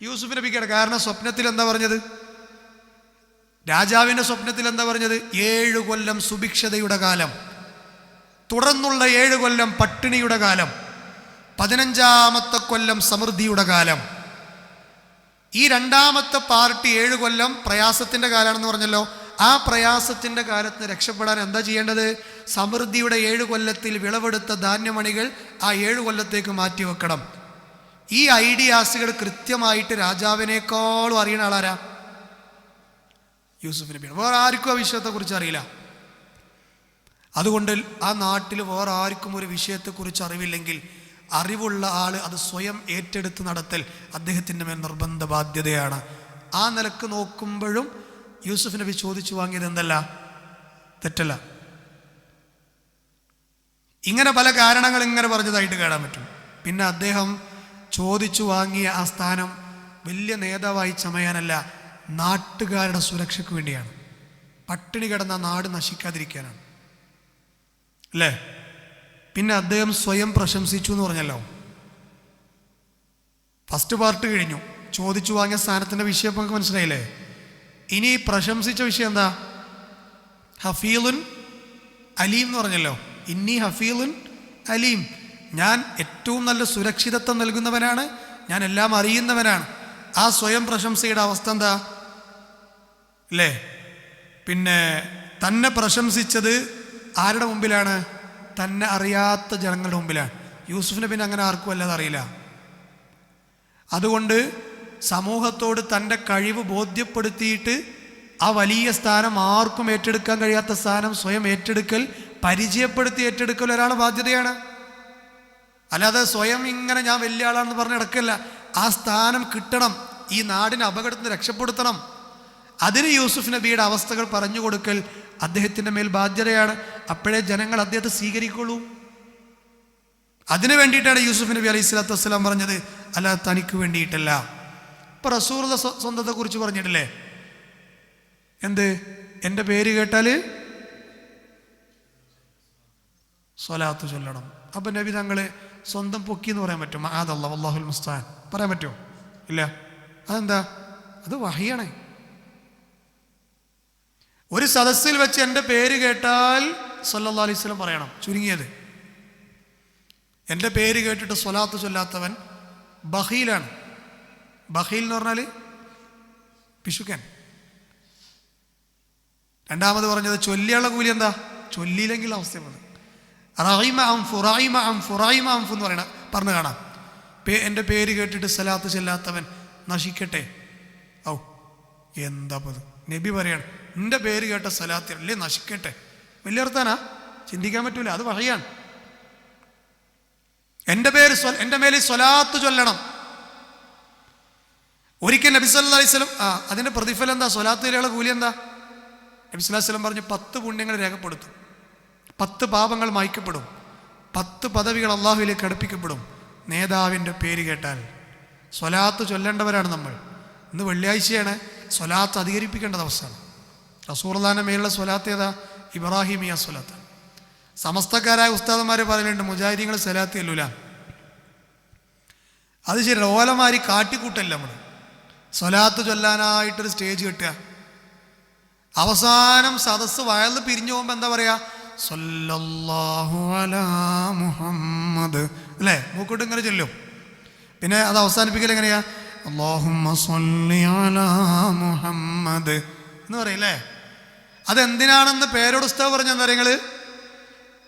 യൂസുഫ് നബിക്കാണ്. കാരണം സ്വപ്നത്തിൽ എന്താ പറഞ്ഞത്? രാജാവിൻ്റെ സ്വപ്നത്തിൽ എന്താ പറഞ്ഞത്? 7 കൊല്ലം സുഭിക്ഷതയുടെ കാലം, തുടർന്നുള്ള 7 കൊല്ലം പട്ടിണിയുടെ കാലം, 15ാമത്തെ കൊല്ലം സമൃദ്ധിയുടെ കാലം. ഈ രണ്ടാമത്തെ പാർട്ടി 7 കൊല്ലം പ്രയാസത്തിൻ്റെ കാലമാണെന്ന് പറഞ്ഞല്ലോ. ആ പ്രയാസത്തിൻ്റെ കാലത്ത് രക്ഷപ്പെടാൻ എന്താ ചെയ്യേണ്ടത്? സമൃദ്ധിയുടെ 7 കൊല്ലത്തിൽ വിളവെടുത്ത ധാന്യമണികൾ ആ 7 കൊല്ലത്തേക്ക് മാറ്റി വെക്കണം. ഈ ഐഡിയാസുകൾ കൃത്യമായിട്ട് രാജാവിനേക്കാളും അറിയുന്ന ആളാരാ? യൂസുഫ് നബിയാണ്. വേറെ ആർക്കും ആ വിഷയത്തെക്കുറിച്ച് അറിയില്ല. അതുകൊണ്ട് ആ നാട്ടിൽ വേറെ ആർക്കും ഒരു വിഷയത്തെക്കുറിച്ച് അറിവില്ലെങ്കിൽ അറിവുള്ള ആൾ അത് സ്വയം ഏറ്റെടുത്ത് നടത്തൽ അദ്ദേഹത്തിൻ്റെ മേൽ നിർബന്ധ ബാധ്യതയാണ്. ആ നിലക്ക് നോക്കുമ്പോഴും യൂസുഫ് നബി ചോദിച്ചു വാങ്ങിയത് എന്തല്ല? തെറ്റല്ല. ഇങ്ങനെ പല കാരണങ്ങൾ ഇങ്ങനെ പറഞ്ഞതായിട്ട് കാണാൻ പറ്റും. പിന്നെ അദ്ദേഹം ചോദിച്ചു വാങ്ങിയ ആ സ്ഥാനം വലിയ നേതാവായി ചമയാനല്ല, നാട്ടുകാരുടെ സുരക്ഷയ്ക്ക് വേണ്ടിയാണ്. പട്ടിണി കിടന്ന നാട് നശിക്കാതിരിക്കാനാണ്, അല്ലേ? പിന്നെ അദ്ദേഹം സ്വയം പ്രശംസിച്ചു എന്ന് പറഞ്ഞല്ലോ. ഫസ്റ്റ് പാർട്ട് കഴിഞ്ഞു, ചോദിച്ചു വാങ്ങിയ സ്ഥാനത്തിൻ്റെ വിഷയം നമുക്ക് മനസ്സിലായില്ലേ? ഇനി പ്രശംസിച്ച വിഷയം എന്താ? ഹഫീലുൻ അലീം എന്ന് പറഞ്ഞല്ലോ. ഇന്നി ഹഫീലുൻ അലീം, ഞാൻ ഏറ്റവും നല്ല സുരക്ഷിതത്വം നൽകുന്നവനാണ്, ഞാൻ എല്ലാം അറിയുന്നവനാണ്. ആ സ്വയം പ്രശംസയുടെ അവസ്ഥ എന്താ? അല്ലേ? പിന്നെ തന്നെ പ്രശംസിച്ചത് ആരുടെ മുമ്പിലാണ്? തന്നെ അറിയാത്ത ജനങ്ങളുടെ മുമ്പിലാണ്. യൂസുഫ് നബിനെ അങ്ങനെ ആർക്കും അല്ലാതെ അറിയില്ല. അതുകൊണ്ട് സമൂഹത്തോട് തൻ്റെ കഴിവ് ബോധ്യപ്പെടുത്തിയിട്ട് ആ വലിയ സ്ഥാനം, ആർക്കും ഏറ്റെടുക്കാൻ കഴിയാത്ത സ്ഥാനം സ്വയം ഏറ്റെടുക്കൽ, പരിചയപ്പെടുത്തി ഏറ്റെടുക്കൽ ഒരാളുടെ ബാധ്യതയാണ്. അല്ലാതെ സ്വയം ഇങ്ങനെ ഞാൻ വലിയ ആളാണെന്ന് പറഞ്ഞ് നടക്കല്ല. ആ സ്ഥാനം കിട്ടണം, ഈ നാടിനെ അപകടത്തിൽ നിന്ന് രക്ഷപ്പെടുത്തണം. അതിന് യൂസുഫ് നബിയുടെ അവസ്ഥകൾ പറഞ്ഞു കൊടുക്കൽ അദ്ദേഹത്തിൻ്റെ മേൽ ബാധ്യതയാണ്. അപ്പോഴേ ജനങ്ങൾ അദ്ദേഹത്തെ സ്വീകരിക്കുള്ളൂ. അതിനു വേണ്ടിയിട്ടാണ് യൂസുഫ് നബി അലൈഹി സ്വലാത്തു വസ്സലാം പറഞ്ഞത്, അല്ല തനിക്ക് വേണ്ടിയിട്ടല്ല. ഇപ്പൊ റസൂലുള്ള സ്വന്തത്തെക്കുറിച്ച് പറഞ്ഞിട്ടില്ലേ? എന്ത്? എൻ്റെ പേര് കേട്ടാൽ സ്വലാത്ത് ചൊല്ലണം. അപ്പൊ നബി തങ്ങള് സ്വന്തം പൊക്കി എന്ന് പറയാൻ പറ്റുമോ? അതല്ലാഹു വല്ലാഹുൽ മുസ്തആൻ പറയാൻ പറ്റുമോ? ഇല്ല. അതെന്താ? അത് വഹിയാണ്. ഒരു സദസ്സിൽ വെച്ച് എൻ്റെ പേര് കേട്ടാൽ സല്ലല്ലാഹു അലൈഹി വസല്ലം പറയണം. ചുരുങ്ങിയത് എൻ്റെ പേര് കേട്ടിട്ട് സ്വലാത്ത് ചൊല്ലാത്തവൻ ബഖീലാണ്. ബഖീൽ എന്ന് പറഞ്ഞാൽ പിശുക്കൻ. രണ്ടാമത് പറഞ്ഞത് ചൊല്ലിയുള്ള കൂലി എന്താ? ചൊല്ലിയില്ലെങ്കിൽ അവസ്ഥ എന്ന് പറഞ്ഞു കാണാം. എൻ്റെ പേര് കേട്ടിട്ട് സലാത്ത് ചെല്ലാത്തവൻ നശിക്കട്ടെ. ഔ എന്താ പത്? നബി പറയാണ് എൻ്റെ പേര് കേട്ട സലാത്ത് അല്ലേ നശിക്കട്ടെ. വലിയ അർത്ഥാനാ? ചിന്തിക്കാൻ പറ്റൂല. അത് വഹയാണ്. എൻ്റെ മേലിൽ സ്വലാത്ത് ചൊല്ലണം. ഒരിക്കൽ നബി സല്ലല്ലാഹു അലൈഹി വസല്ലം അതിൻ്റെ പ്രതിഫലം എന്താ? സ്വലാത്ത് ചൊല്ലിയുള്ള കൂലി എന്താ? നബി സല്ലല്ലാഹു അലൈഹി വസല്ലം പറഞ്ഞു 10 പുണ്യങ്ങൾ രേഖപ്പെടുത്തും, 10 പാപങ്ങൾ മായ്ക്കപ്പെടും, 10 പദവികൾ അള്ളാഹുവിലേക്ക് അടുപ്പിക്കപ്പെടും നേതാവിൻ്റെ പേര് കേട്ടാൽ. സ്വലാത്ത് ചൊല്ലേണ്ടവരാണ് നമ്മൾ. ഇന്ന് വെള്ളിയാഴ്ചയാണ്, സ്വലാത്ത് അധികരിപ്പിക്കേണ്ട ദിവസമാണ്. റസൂലുള്ളാഹിന്റെ മേലുള്ള സ്വലാത്ത് ഏതാ? ഇബ്രാഹിമിയ സ്വലാത്ത്. സമസ്തക്കാരായ ഉസ്താദന്മാർ പറയുന്നുണ്ട് മുജാഹിദീങ്ങൾ സ്വലാത്ത് ചെല്ലൂല. അത് ശരി, ഓലമാരി കാട്ടിക്കൂട്ടല്ല. നമ്മൾ സ്വലാത്ത് ചൊല്ലാനായിട്ടൊരു സ്റ്റേജ് കിട്ടുക, അവസാനം സദസ്സ് വയലിൽ പിരിഞ്ഞു പോകുമ്പോൾ എന്താ പറയാ? സല്ലല്ലാഹു അലാ മുഹമ്മദ് അല്ലേ? മൂക്കോട്ട് ഇങ്ങനെ ചൊല്ലും. പിന്നെ അത് അവസാനിപ്പിക്കൽ എങ്ങനെയാ? അല്ലാഹുമ്മ സ്വല്ലി അലാ മുഹമ്മദ് എന്ന് പറയില്ലേ? അതെന്തിനാണെന്ന് പേരോട് ഉസ്താദ് പറഞ്ഞെന്താ പറയുക?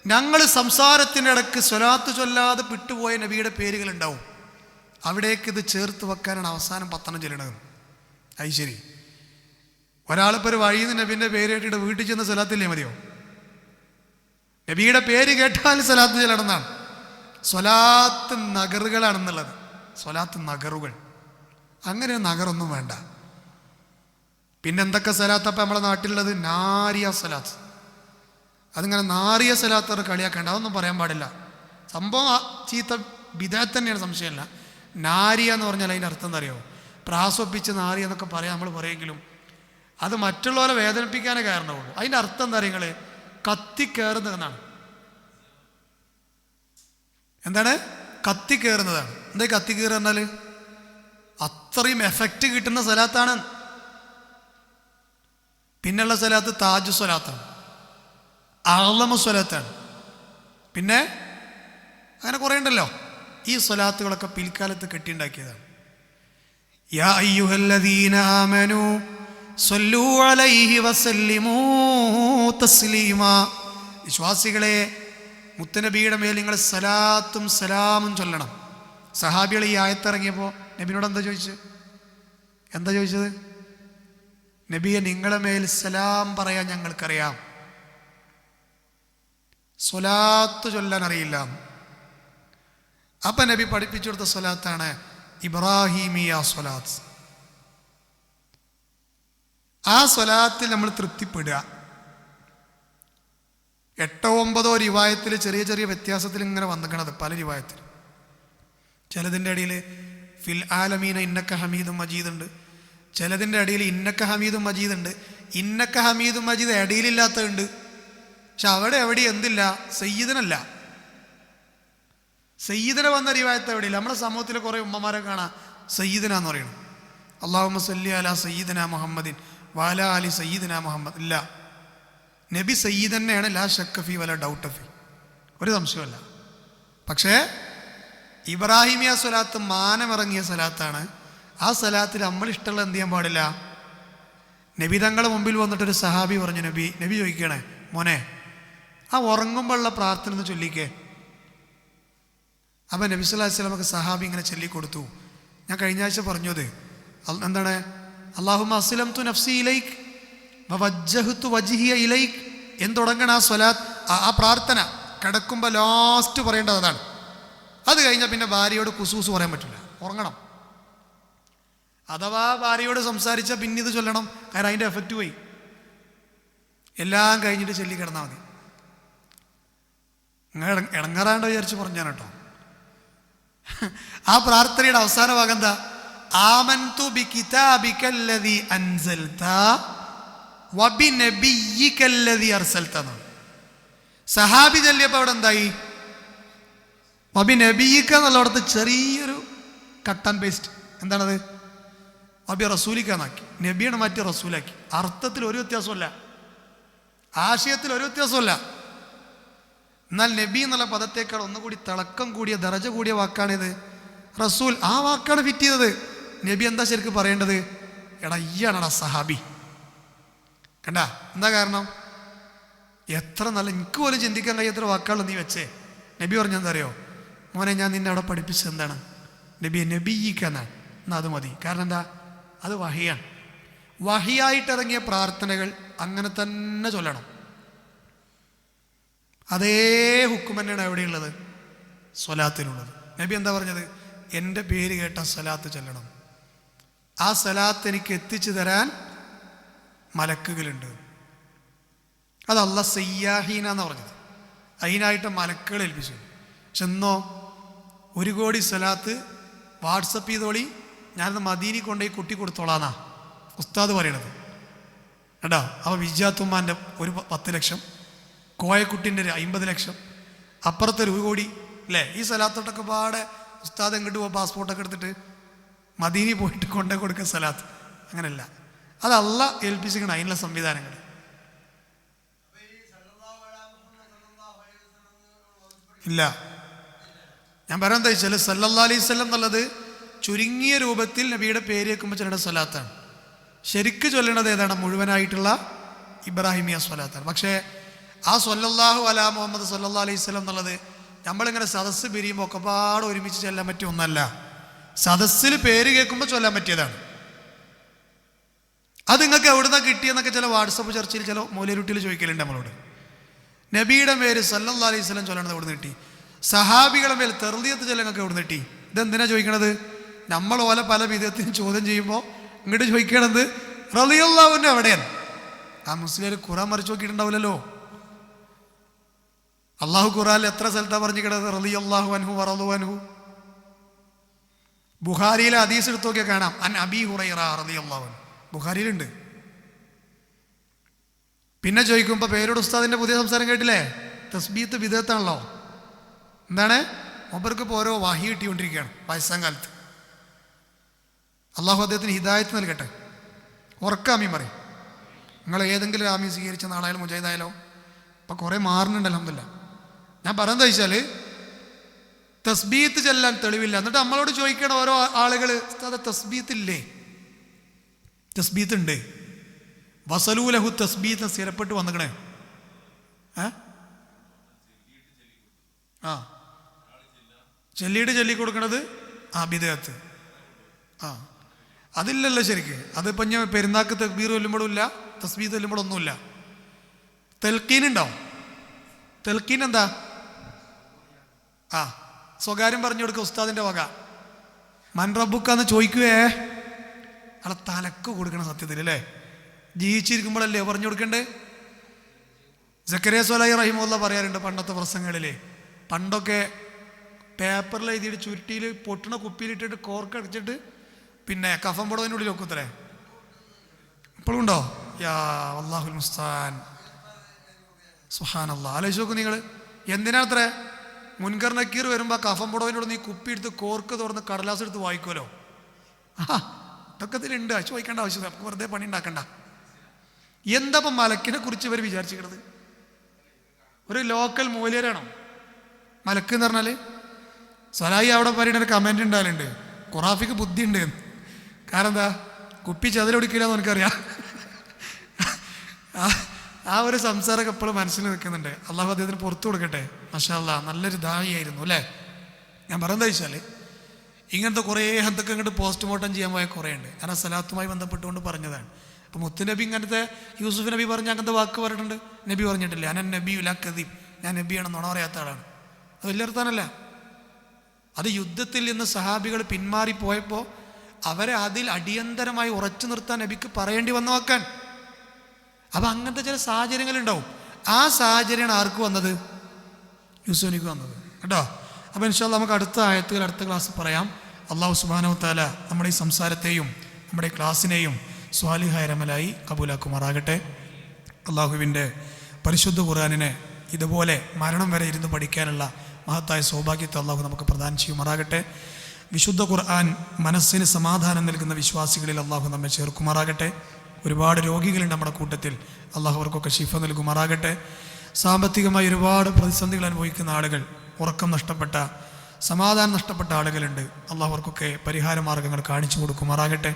ഞങ്ങൾ സംസാരത്തിൻ്റെ ഇടയ്ക്ക് സ്വലാത്ത് ചൊല്ലാതെ വിട്ടുപോയ നബിയുടെ പേരുകൾ ഉണ്ടാവും, അവിടേക്ക് ഇത് ചേർത്ത് വെക്കാനാണ് അവസാനം 10 ചൊല്ലണത്. അത് ശരി, ഒരാളിപ്പോൾ ഒരു വഴിയിൽ നിന്ന് നബീൻ്റെ പേര് കേട്ടിട്ട് വീട്ടിൽ ചെന്ന് സ്വലാത്തില്ലേ മതിയോ? നബിയുടെ പേര് കേട്ടാൽ സ്വലാത്ത് ചൊല്ലണം എന്നാണ്. സ്വലാത്ത് നഗറുകളാണെന്നുള്ളത്. സ്വലാത്ത് നഗറുകൾ, അങ്ങനെ നഗറൊന്നും വേണ്ട. പിന്നെന്തൊക്കെ സ്വലാത്തപ്പം നമ്മളെ നാട്ടിലുള്ളത്? നാരിയ സ്വലാത്ത്. അതിങ്ങനെ നാറിയ സ്വലാത്ത് കളിയാക്കേണ്ട, അതൊന്നും പറയാൻ പാടില്ല. സംഭവം ചീത്ത ബിദഅത്ത് തന്നെയാണ്, സംശയമില്ല. നാരിയ എന്ന് പറഞ്ഞാൽ അതിൻ്റെ അർത്ഥം എന്താ അറിയോ? പ്രാസൊപ്പിച്ച് നാരിയ എന്നൊക്കെ പറയാം നമ്മൾ പറയെങ്കിലും അത് മറ്റുള്ളവരെ വേദനിപ്പിക്കാനേ കാരണമുള്ളൂ. അതിൻ്റെ അർത്ഥം എന്താ പറയുക? കത്തിക്കയറുന്നതെന്നാണ്. എന്താണ്? കത്തിക്കയറുന്നതാണ്. എന്താ കത്തിക്കയറുക എന്നാൽ? അത്രയും എഫക്റ്റ് കിട്ടുന്ന സ്വലാത്താണ്. പിന്നെയുള്ള സ്വലാത്ത് താജ് സ്വലാത്താണ്, അഅ്ളമു സ്വലാത്താണ്. പിന്നെ അങ്ങനെ കുറേ ഉണ്ടല്ലോ. ഈ സ്വലാത്തുകളൊക്കെ പിൽക്കാലത്ത് കെട്ടിയുണ്ടാക്കിയതാണ്. യാ അയ്യുഹല്ലദീന ആമനൂ സ്വല്ലൂ അലൈഹി വസല്ലിമൂ തസ്ലീമാ. വിശ്വാസികളെ, മുത്തനബിയുടെ മേൽ നിങ്ങൾ സലാത്തും സലാമും ചൊല്ലണം. സഹാബികൾ ഈ ആയത്തിറങ്ങിയപ്പോൾ നബിനോട് എന്താ ചോദിച്ചത്? നബിയെ, നിങ്ങളെ മേൽ സലാം പറയാൻ ഞങ്ങൾക്കറിയാം, സ്വലാത്ത് ചൊല്ലാൻ അറിയില്ല. അപ്പം നബി പഠിപ്പിച്ചു കൊടുത്ത സ്വലാത്താണ് ഇബ്രാഹിമിയ സ്വലാത്ത്. ആ സ്വലാത്തിൽ നമ്മൾ തൃപ്തിപ്പെടുക. 8 or 9 റിവായത്തിൽ ചെറിയ ചെറിയ വ്യത്യാസത്തിൽ ഇങ്ങനെ വന്നിക്കണത്. പല റിവായത്തിൽ ചിലതിൻ്റെ ഇടയിൽ ഫിൽ ആലമീന ഇന്നക്ക ഹമീദും മജീദ് ഉണ്ട്, ചിലതിൻ്റെ ഇടയിൽ ഇന്നക്ക ഹമീദും മജീദ് ഉണ്ട്. ഇന്നക്ക ഹമീദും മജീദ് ഇടയിലില്ലാത്തതുണ്ട്. പക്ഷെ അവിടെ എവിടെയും എന്തില്ല? സയ്യിദിനല്ല. സയ്യിദിനെ വന്ന റിവായത്ത് എവിടെയില്ല. നമ്മുടെ സമൂഹത്തിലെ കുറേ ഉമ്മമാരെ കാണാം സയ്യിദിനാന്ന് പറയണം. അല്ലാഹുമ്മ സല്ലി അലാ സയ്യിദിന മുഹമ്മദിൻ വഅലാ അലി സയ്യിദിന മുഹമ്മദ്. ഇല്ല, നബി സയ്യിദ് തന്നെയാണ്, ലാ ശക്ക ഫീ വല ഡൗട്ട് ഫീ, ഒരു സംശയമല്ല. പക്ഷേ ഇബ്രാഹിമിയ സ്വലാത്ത് മാനമിറങ്ങിയ സ്വലാത്താണ്. ആ സ്വലാത്തിൽ നമ്മൾ ഇഷ്ടമുള്ള എന്ത് ചെയ്യാൻ പാടില്ല? നബി തങ്ങളുടെ മുമ്പിൽ വന്നിട്ടൊരു സഹാബി പറഞ്ഞു, നബി ചോദിക്കണേ, മോനെ ആ ഉറങ്ങുമ്പോഴുള്ള പ്രാർത്ഥന ഒന്ന് ചൊല്ലിക്കേ. അപ്പം നബി സല്ലല്ലാഹു അലൈഹി വസല്ലമക്ക് സഹാബി ഇങ്ങനെ ചൊല്ലിക്കൊടുത്തു. ഞാൻ കഴിഞ്ഞ ആഴ്ച പറഞ്ഞത് എന്താണ്? അല്ലാഹുമ്മ അസ്ലംതു നഫ്സി ഇലൈക് വവജ്ജഹ്തു വജ്ഹിയ ഇലൈക് എന്ന് തുടങ്ങണ ആ സ്വലാത്ത്, ആ പ്രാർത്ഥന കിടക്കുമ്പോൾ ലാസ്റ്റ് പറയേണ്ടത് അതാണ്. അത് കഴിഞ്ഞാൽ പിന്നെ ഭാര്യയോട് കുസൂസ് പറയാൻ പറ്റില്ല, ഉറങ്ങണം. അഥവാ ഭാര്യയോട് സംസാരിച്ചാൽ പിന്നെ ഇത് ചൊല്ലണം, കാരണം അതിൻ്റെ എഫക്റ്റ് പോയി. എല്ലാം കഴിഞ്ഞിട്ട് ചൊല്ലി കിടന്നാൽ മതി. നിങ്ങൾ ഇടങ്ങാറാണ്ട് വിചാരിച്ച് പറഞ്ഞാണ് കേട്ടോ. ആ പ്രാർത്ഥനയുടെ അവസാന ഭാഗം എന്താ? ആമൻതു ബികിതാബികല്ലദീ അൻസൽത വബിനബിയ്യികല്ലദീ അർസൽത. സഹാബി ചൊല്ലിയപ്പോൾ അവിടെ എന്തായി? വബിനബിയ്യിക എന്നുള്ളടത്ത് ചെറിയൊരു കട്ട് ആൻഡ് പേസ്റ്റ്. എന്താണത്? വബി റസൂലിക്കാന്നാക്കി. നബിയാണ് മാറ്റി റസൂലാക്കി. അർത്ഥത്തിൽ ഒരു വ്യത്യാസമല്ല, ആശയത്തിൽ ഒരു വ്യത്യാസമല്ല. എന്നാൽ നബി എന്നുള്ള പദത്തേക്കാൾ ഒന്നുകൂടി തിളക്കം കൂടിയ, ദറജ കൂടിയ വാക്കാണിത് റസൂൽ. ആ വാക്കാണ് ഫിറ്റ് ചെയ്തത്. നബി എന്താ ശരിക്കും പറയേണ്ടത്? എടാ ഈയാണടാ സഹാബി. കണ്ട എന്താ കാരണം? എത്ര നല്ല, എനിക്ക് പോലും ചിന്തിക്കാൻ കഴിയാത്ത വാക്കാണ് നീ വെച്ചേ. നബി പറഞ്ഞെന്താ അറിയോ? മോനെ ഞാൻ നിന്നെ അവിടെ പഠിപ്പിച്ചത് എന്താണ്? നബിയ്യിക്കാന്നാണ്. എന്നാൽ അത് മതി. കാരണം എന്താ? അത് വഹിയാണ്. വഹിയായിട്ടിറങ്ങിയ പ്രാർത്ഥനകൾ അങ്ങനെ തന്നെ ചൊല്ലണം. അതേ ഹുക്കും തന്നെയാണ് എവിടെയുള്ളത്? സ്വലാത്തിനുള്ളത്. നബി എന്താ പറഞ്ഞത്? എൻ്റെ പേര് കേട്ട സ്വലാത്ത് ചൊല്ലണം. ആ സ്വലാത്ത് എനിക്ക് എത്തിച്ചു തരാൻ മലക്കുകളുണ്ട്. അത് അല്ലാഹ് സയ്യാഹീന എന്നാണ് പറഞ്ഞത്. അതിനായിട്ട് മലക്കുകൾ ഏൽപ്പിച്ചു. പക്ഷെ എന്നോ 1 കോടി സ്വലാത്ത് വാട്സപ്പ് ചെയ്തോളി, ഞാനത് മദീനി കൊണ്ടുപോയി കുട്ടി കൊടുത്തോളാന്നാ ഉസ്താദ് പറയണത് കേട്ടോ. അപ്പോൾ വിജാത്തുമ്മാൻ്റെ ഒരു 10 ലക്ഷം, കോയക്കുട്ടിൻ്റെ ഒരു 50 ലക്ഷം, അപ്പുറത്തെ 1 കോടി അല്ലേ? ഈ സ്ഥലത്തോട്ടൊക്കെ പാടെ ഉസ്താദ് എങ്ങോട്ട് പോകും? പാസ്പോർട്ടൊക്കെ എടുത്തിട്ട് മദീനി പോയിട്ട് കൊണ്ടേ കൊടുക്കുക സ്ഥലത്ത്. അങ്ങനെയല്ല, അത് അല്ലാഹ് ഏൽപ്പിച്ചിരിക്കണം അതിനുള്ള സംവിധാനങ്ങൾ. ഇല്ല, ഞാൻ പറയാൻ എന്താ വെച്ചാൽ സല്ലല്ലാഹു അലൈഹി വസല്ലം എന്നുള്ളത് ചുരുങ്ങിയ രൂപത്തിൽ നബിയുടെ പേര് കേൾക്കുമ്പോൾ ചൊല്ലേണ്ട സ്വലാത്താണ്. ശരിക്ക് ചൊല്ലേണ്ടത് ഏതാണ്? മുഴുവനായിട്ടുള്ള ഇബ്രാഹിമിയ സ്വലാത്താണ്. പക്ഷേ ആ സല്ലല്ലാഹു അലാ മുഹമ്മദ് സല്ലല്ലാഹു അലൈഹി വസല്ലം എന്നുള്ളത് നമ്മളിങ്ങനെ സദസ്സ് പിരിയുമ്പോൾ ഒക്കെ പാടെ ഒരുമിച്ച് ചൊല്ലാൻ പറ്റിയ ഒന്നല്ല. സദസ്സിൽ പേര് കേൾക്കുമ്പോൾ ചൊല്ലാൻ പറ്റിയതാണ്. അത് നിങ്ങൾക്ക് എവിടുന്നാണ് കിട്ടിയെന്നൊക്കെ ചില വാട്സപ്പ് ചർച്ചയിൽ ചില മൗലവികുട്ടികൾ ചോദിക്കലുണ്ട് നമ്മളോട്. നബിയുടെ പേര് സല്ലല്ലാഹു അലൈഹി വസല്ലം ചൊല്ലണത് എവിടെ നിന്ന് കിട്ടി? സഹാബികളുടെ മേൽ തെർദിയത്ത് ചൊല്ലാൻ നിങ്ങൾക്ക് എവിടെ നിന്ന് കിട്ടി? ഇതെന്തിനാ ചോദിക്കണത്? നമ്മൾ ഓലെ പല വിധത്തിനും ചോദ്യം ചെയ്യുമ്പോൾ ഇങ്ങോട്ട് ചോദിക്കണത് റളിയല്ലാഹു അൻഹു എവിടെയാണ്? ആ മുസ്ലിം ഖുറാൻ മറിച്ച് നോക്കിയിട്ടുണ്ടാവില്ലല്ലോ. അള്ളാഹു ഖുറാനിൽ എത്ര സ്ഥലത്താണ് പറഞ്ഞിരിക്കണത് റളിയല്ലാഹു അൻഹു വറളു അൻഹു? ബുഖാരിയിലെ ഹദീസ് എടുത്ത് നോക്കിയാൽ കാണാം, അൻ അബീ ഹുറൈറ റളിയല്ലാഹു അൻഹു. ബുഖാരിയിലുണ്ട്. പിന്നെ ചോദിക്കുമ്പോൾ പേരോട് ഉസ്താദിൻ്റെ പുതിയ സംസാരം കേട്ടില്ലേ? തസ്ബീത്ത് ബിദഅത്താണല്ലോ. എന്താണ്? മൂപ്പർക്ക് ഇപ്പോൾ ഓരോ വഹി കിട്ടിക്കൊണ്ടിരിക്കുകയാണ് വയസ്സാം കാലത്ത്. അള്ളാഹു അദ്ദേഹത്തിന് ഹിദായത്ത് നൽകട്ടെ. ഉറക്കാമീൻ പറയും. നിങ്ങൾ ഏതെങ്കിലും ആമീൻ സ്വീകരിച്ച നാളായാലും മുജാഹിദായാലോ ഇപ്പം കുറേ മാറുന്നുണ്ട് അൽഹംദുലില്ലാ. ഞാൻ പറയുന്നത് വെച്ചാൽ തസ്ബീത്ത് ചെല്ലാൻ തെളിവില്ല. എന്നിട്ട് നമ്മളോട് ചോദിക്കണം ഓരോ ആളുകൾ, തസ്ബീത്തില്ലേ? തസ്ബീത്ത് ഉണ്ട്. വസലൂലഹു തസ്ബീത്ത് സ്ഥിരപ്പെട്ട് വന്നിക്കണേ. ചൊല്ലിയിട്ട് കൊടുക്കണത് ബിദ്അത്ത്. അതില്ലല്ലോ ശരിക്ക്. അതിപ്പം ഞാൻ പെരുന്നാക്ക് തക്ബീർ ചൊല്ലുമ്പോഴും ഇല്ല, തസ്ബീത്ത് ചൊല്ലുമ്പോഴും ഒന്നുമില്ല. തെൽക്കീൻ ഉണ്ടാവും. തെൽക്കീൻ എന്താ? സ്വകാര്യം പറഞ്ഞു കൊടുക്കുക ഉസ്താദിൻ്റെ വക. മൻ റബ്ബുക്കാന്ന് ചോദിക്കുവേ, അവിടെ തലക്ക് കൊടുക്കണം സത്യത്തിൽ അല്ലേ? ജീവിച്ചിരിക്കുമ്പോഴല്ലേ പറഞ്ഞു കൊടുക്കണ്ടേ? സക്കരിയ സ്വലാഹി റഹിമഹുല്ലാഹ് പറയാറുണ്ട് പണ്ടത്തെ പ്രസംഗങ്ങളിലെ, പണ്ടൊക്കെ പേപ്പറിൽ എഴുതിയിട്ട് ചുരുട്ടിയിൽ പൊട്ടണ കുപ്പിയിലിട്ടിട്ട് കോർക്കടിച്ചിട്ട് പിന്നെ കഫം പുടവിൻ്റെ ഉള്ളിൽ വെക്കുത്തരേ. ഇപ്പോഴും ഉണ്ടോ? യാ അല്ലാഹുൽ മുസ്താൻ. സുബ്ഹാനല്ലാഹ്. ആലോചിച്ച് നോക്കും നിങ്ങൾ. എന്തിനാത്ര മുൻകർ നക്കീർ വരുമ്പോൾ കഫം പുടവിനോട് നീ കുപ്പി എടുത്ത് കോർക്ക് തുറന്ന് കടലാസ് എടുത്ത് വായിക്കുമല്ലോ. ഇതൊക്കെ ഇതിലുണ്ട്. ചോദിക്കേണ്ട ആവശ്യമില്ല, നമുക്ക് വെറുതെ പണി ഉണ്ടാക്കണ്ട. എന്താ ഇപ്പം മലക്കിനെ കുറിച്ച് ഇവർ വിചാരിച്ചിരിക്കണത്? ഒരു ലോക്കൽ മൂല്യരാണോ മലക്ക് എന്ന് പറഞ്ഞാൽ? സലായി അവിടെ പറയുന്ന കമൻറ്റ് ഉണ്ടാകലുണ്ട്, ഖുറാഫിക്ക് ബുദ്ധി ഉണ്ട്. കാരണം എന്താ? കുപ്പി ചതിലൊടിക്കില്ല എന്ന് എനിക്കറിയാം. ആ ഒരു സംസാരമൊക്കെ എപ്പോഴും മനസ്സിൽ നിൽക്കുന്നുണ്ട്. അള്ളാഹു അദ്ദേഹത്തിന് പുറത്തു കൊടുക്കട്ടെ. മാഷാ അല്ലാ, നല്ലൊരു ദായിയായിരുന്നു അല്ലേ. ഞാൻ പറയുന്നത് വെച്ചാൽ ഇങ്ങനത്തെ കുറേ ഹദ്ദൊക്കെ ഇങ്ങോട്ട് പോസ്റ്റ്മോർട്ടം ചെയ്യാൻ പോയ കുറേ ഉണ്ട്. കാരണം സലാത്തുമായി ബന്ധപ്പെട്ടുകൊണ്ട് പറഞ്ഞതാണ്. അപ്പോൾ മുത്തുനബി ഇങ്ങനത്തെ യൂസുഫ് നബി പറഞ്ഞ അങ്ങനത്തെ വാക്ക് പറഞ്ഞിട്ടുണ്ട്, നബി പറഞ്ഞിട്ടില്ല. അനൻ നബി ഉലാക്കദീം, ഞാൻ നബിയാണെന്ന് നുണ പറയാത്ത ആളാണ്. അത് വലിയർത്താനല്ല. അത് യുദ്ധത്തിൽ നിന്ന് സഹാബികൾ പിന്മാറിപ്പോയപ്പോൾ അവരെ അതിൽ അടിയന്തരമായി ഉറച്ചു നിർത്താൻ നബിക്ക് പറയേണ്ടി വന്ന വാക്കാൻ. അപ്പം അങ്ങനത്തെ ചില സാഹചര്യങ്ങളുണ്ടാവും. ആ സാഹചര്യമാണ് ആർക്ക് വന്നത്? യൂസുഫ് നബിക്ക് വന്നത് കേട്ടോ. അപ്പോൾ ഇൻഷാ അല്ലാഹ് നമുക്ക് അടുത്ത ആയത്തുകൾ അടുത്ത ക്ലാസ് പറയാം. അള്ളാഹു സുബ്ഹാനഹു വ തആല നമ്മുടെ ഈ സംസാരത്തെയും നമ്മുടെ ക്ലാസ്സിനെയും സ്വാലിഹായ അമലായി കബൂലാക്കുമാറാകട്ടെ. അള്ളാഹുവിൻ്റെ പരിശുദ്ധ ഖുർആനിനെ ഇതുപോലെ മരണം വരെ ഇരുന്ന് പഠിക്കാനുള്ള മഹത്തായ സൗഭാഗ്യത്തെ അള്ളാഹു നമുക്ക് പ്രദാനം ചെയ്യുമാറാകട്ടെ. വിശുദ്ധ ഖുർആൻ മനസ്സിന് സമാധാനം നൽകുന്ന വിശ്വാസികളിൽ അള്ളാഹു നമ്മെ ചേർക്കുമാറാകട്ടെ. ഒരുപാട് രോഗികളുണ്ട് നമ്മുടെ കൂട്ടത്തിൽ, അള്ളാഹു അവർക്കൊക്കെ ശിഫ നൽകുമാറാകട്ടെ. സാമ്പത്തികമായി ഒരുപാട് പ്രതിസന്ധികൾ അനുഭവിക്കുന്ന ആളുകൾ, ഉറക്കം നഷ്ടപ്പെട്ട, സമാധാനം നഷ്ടപ്പെട്ട ആളുകളുണ്ട്. അള്ളാഹു അവർക്കൊക്കെ പരിഹാര മാർഗ്ഗങ്ങൾ കാണിച്ചു കൊടുക്കുമാറാകട്ടെ.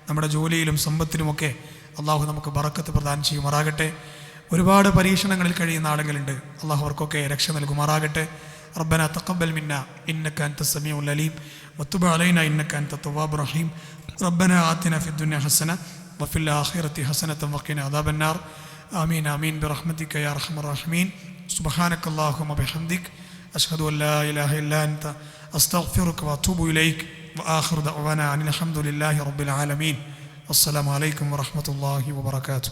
നമ്മുടെ ജോലിയിലും സമ്പത്തിലുമൊക്കെ അള്ളാഹു നമുക്ക് ബറക്കത്ത് പ്രദാനം ചെയ്യുമാറാകട്ടെ. ഒരുപാട് പരീക്ഷണങ്ങളിൽ കഴിയുന്ന ആളുകളുണ്ട്, അള്ളാഹു അവർക്കൊക്കെ രക്ഷ നൽകുമാറാകട്ടെ. ربنا تقبل منا إنك أنت السميع العليم وتب علينا إنك أنت التواب الرحيم ربنا آتنا في الدنيا حسنة وفي الآخرة حسنة وقنا عذاب النار آمين آمين برحمتك يا أرحم الراحمين سبحانك اللهم وبحمدك أشهد أن لا إله إلا أنت أستغفرك وأتوب إليك وآخر دعوانا أن الحمد لله رب العالمين. السلام عليكم ورحمة الله وبركاته.